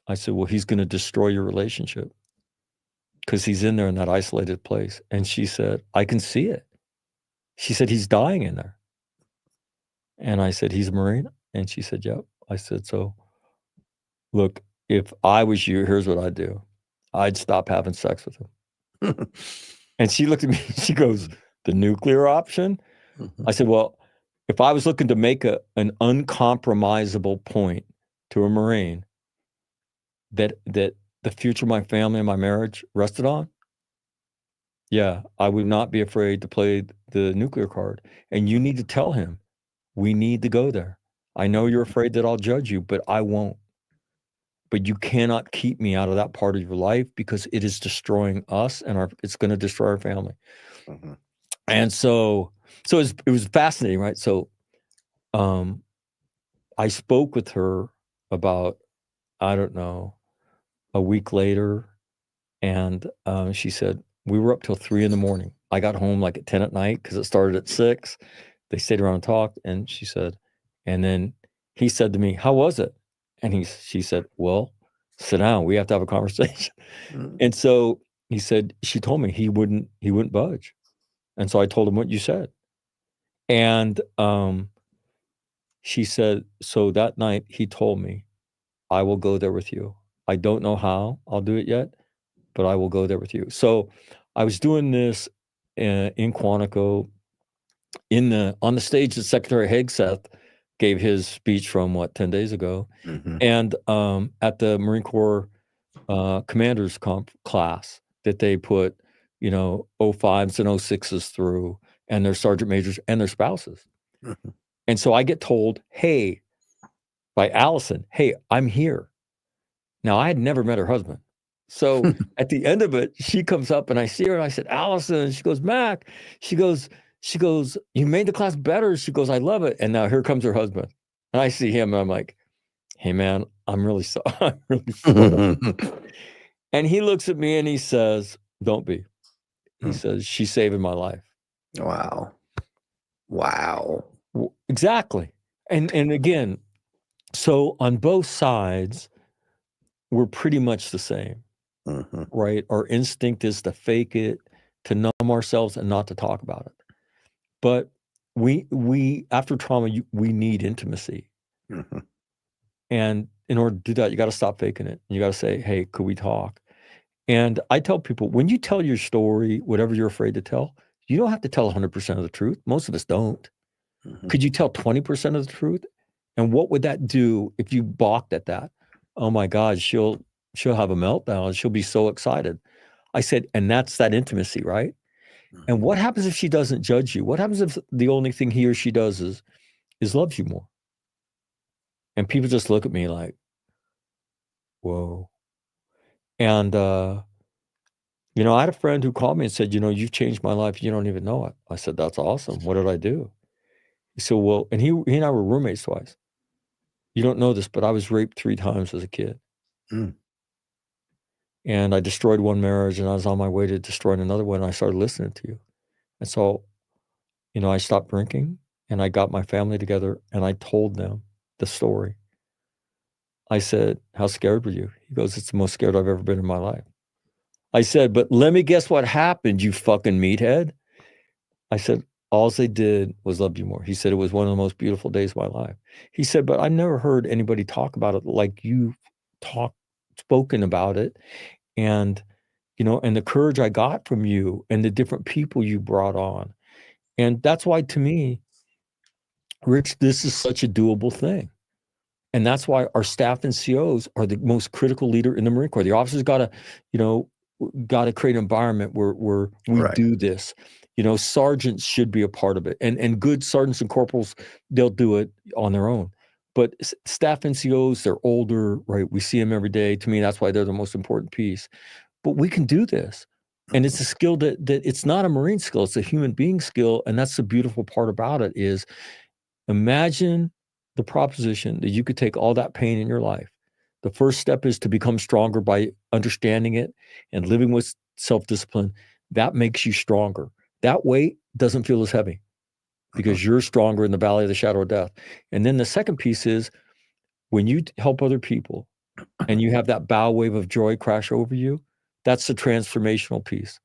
I said, well, he's going to destroy your relationship because he's in there in that isolated place. And she said, I can see it. She said, he's dying in there. And I said, he's a Marine? And she said, yep. I said, so look, if I was you, here's what I'd do. I'd stop having sex with him. And she looked at me, she goes, the nuclear option? I said, well, if I was looking to make an uncompromisable point to a Marine that the future of my family and my marriage rested on, yeah, I would not be afraid to play the nuclear card. And you need to tell him, we need to go there. I know you're afraid that I'll judge you, but I won't. But you cannot keep me out of that part of your life because it is destroying us and it's going to destroy our family. And so it was fascinating, right? So I spoke with her about, I don't know, a week later. And she said, we were up till 3 a.m. I got home like at 10 at night because it started at 6. They stayed around and talked. And she said, and then he said to me, how was it? And she said, well, sit down. We have to have a conversation. And so he said, she told me he wouldn't budge. And so I told him what you said. And she said, so that night he told me, I will go there with you. I don't know how I'll do it yet, but I will go there with you. So I was doing this in Quantico on the stage that Secretary Hegseth gave his speech from 10 days ago. And at the Marine Corps commanders class that they put, 05s and 06s through, and their sergeant majors and their spouses. And so I get told, hey, by Allison, hey, I'm here. Now I had never met her husband. So at the end of it, she comes up and I see her and I said, Allison, she goes, Mac, she goes, you made the class better. She goes, I love it. And now here comes her husband. And I see him and I'm like, hey man, I'm really sorry. I'm really sorry. And he looks at me and he says, don't be. He says, she's saving my life. Wow. Exactly. And again, so on both sides, we're pretty much the same, right? Our instinct is to fake it, to numb ourselves and not to talk about it. But we after trauma, we need intimacy. And in order to do that, you got to stop faking it. You got to say, hey, could we talk? And I tell people, when you tell your story, whatever you're afraid to tell, you don't have to tell 100% of the truth. Most of us don't. Could you tell 20% of the truth? And what would that do if you balked at that? Oh my God, she'll have a meltdown. She'll be so excited. I said, and that's that intimacy, right? And what happens if she doesn't judge you? What happens if the only thing he or she does is loves you more? And people just look at me like, whoa. And, I had a friend who called me and said, you've changed my life. You don't even know it. I said, that's awesome. What did I do? He said, well, and he and I were roommates twice. You don't know this, but I was raped 3 times as a kid. and I destroyed one marriage, and I was on my way to destroying another one, and I started listening to you. And so, I stopped drinking, and I got my family together, and I told them the story. I said, "How scared were you?" He goes, "It's the most scared I've ever been in my life." I said, "But let me guess what happened, you fucking meathead." I said, "All they did was love you more." He said, "It was one of the most beautiful days of my life." He said, "But I never heard anybody talk about it like you spoken about it. And, and the courage I got from you and the different people you brought on." And that's why, to me, Rich, this is such a doable thing. And that's why our staff and COs are the most critical leader in the Marine Corps. The officers got to create an environment where we Right. do this. Sergeants should be a part of it, and good sergeants and corporals, they'll do it on their own. But staff NCOs, they're older, right? We see them every day. To me, that's why they're the most important piece. But we can do this, and it's a skill that it's not a Marine skill; it's a human being skill, and that's the beautiful part about it. Is imagine the proposition that you could take all that pain in your life. The first step is to become stronger by understanding it and living with self-discipline. That makes you stronger. That weight doesn't feel as heavy because you're stronger in the valley of the shadow of death. And then the second piece is when you help other people and you have that bow wave of joy crash over you, that's the transformational piece.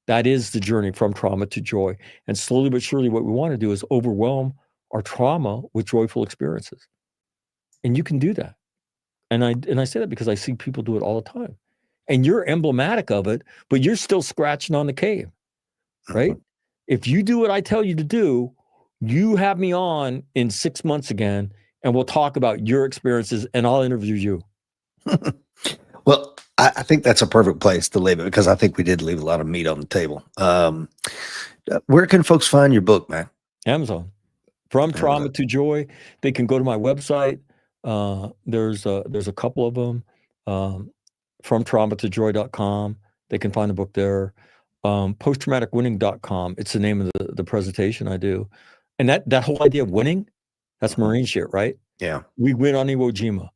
That is the journey from trauma to joy. And slowly but surely, what we want to do is overwhelm our trauma with joyful experiences. And you can do that. And I say that because I see people do it all the time. And you're emblematic of it, but you're still scratching on the cave, right? If you do what I tell you to do, you have me on in 6 months again, and we'll talk about your experiences, and I'll interview you. Well, I think that's a perfect place to leave it, because I think we did leave a lot of meat on the table. Where can folks find your book, man? Amazon. From Trauma to Joy. They can go to my website. There's a couple of them. From traumatojoy.com. They can find the book there. Posttraumaticwinning.com. It's the name of the presentation I do. And that whole idea of winning, that's Marine shit, right? Yeah. We win on Iwo Jima,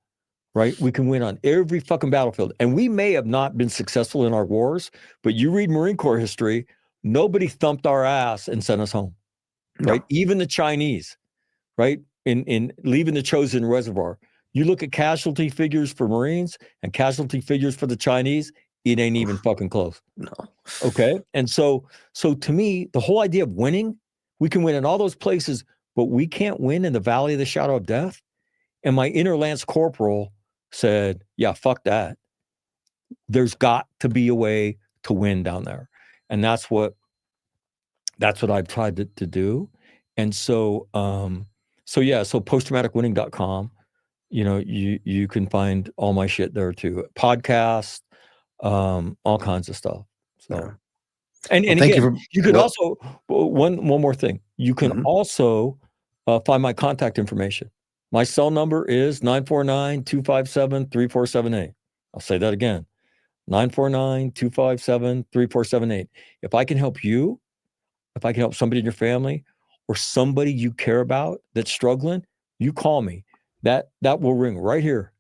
right? We can win on every fucking battlefield. And we may have not been successful in our wars, but you read Marine Corps history, nobody thumped our ass and sent us home, right? No. Even the Chinese, right? In leaving the Chosin Reservoir. You look at casualty figures for Marines and casualty figures for the Chinese, it ain't even fucking close. No. Okay. And so to me, the whole idea of winning, we can win in all those places, but we can't win in the valley of the shadow of death. And my inner Lance Corporal said, yeah, fuck that. There's got to be a way to win down there. And that's what I've tried to do. And so posttraumaticwinning.com, you can find all my shit there too. Podcasts, all kinds of stuff. So, Yeah. and again, you could also, one more thing, you can also find my contact information. My cell number is 949-257-3478. I'll say that again, 949-257-3478. If I can help you, if I can help somebody in your family or somebody you care about that's struggling, you call me. That will ring right here.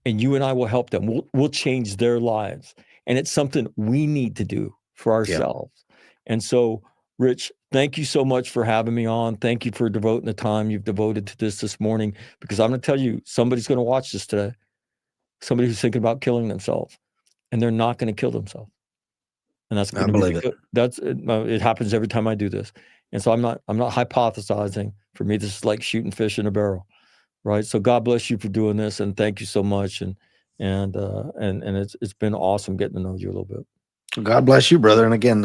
And you and I will help them. We'll change their lives. And it's something we need to do for ourselves. Yeah. And so, Rich, thank you so much for having me on. Thank you for devoting the time you've devoted to this morning, because I'm going to tell you, somebody's going to watch this today. Somebody who's thinking about killing themselves, and they're not going to kill themselves. And that's going to be it happens every time I do this. And so I'm not hypothesizing. For me, this is like shooting fish in a barrel. Right. So God bless you for doing this, and thank you so much. And it's been awesome getting to know you a little bit. God bless you, brother. And again,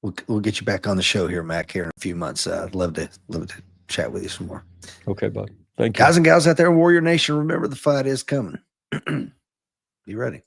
we'll get you back on the show here, Mac, here in a few months. I'd love to chat with you some more. Okay, bud. Thank you. Guys and gals out there in Warrior Nation, remember the fight is coming. Be ready.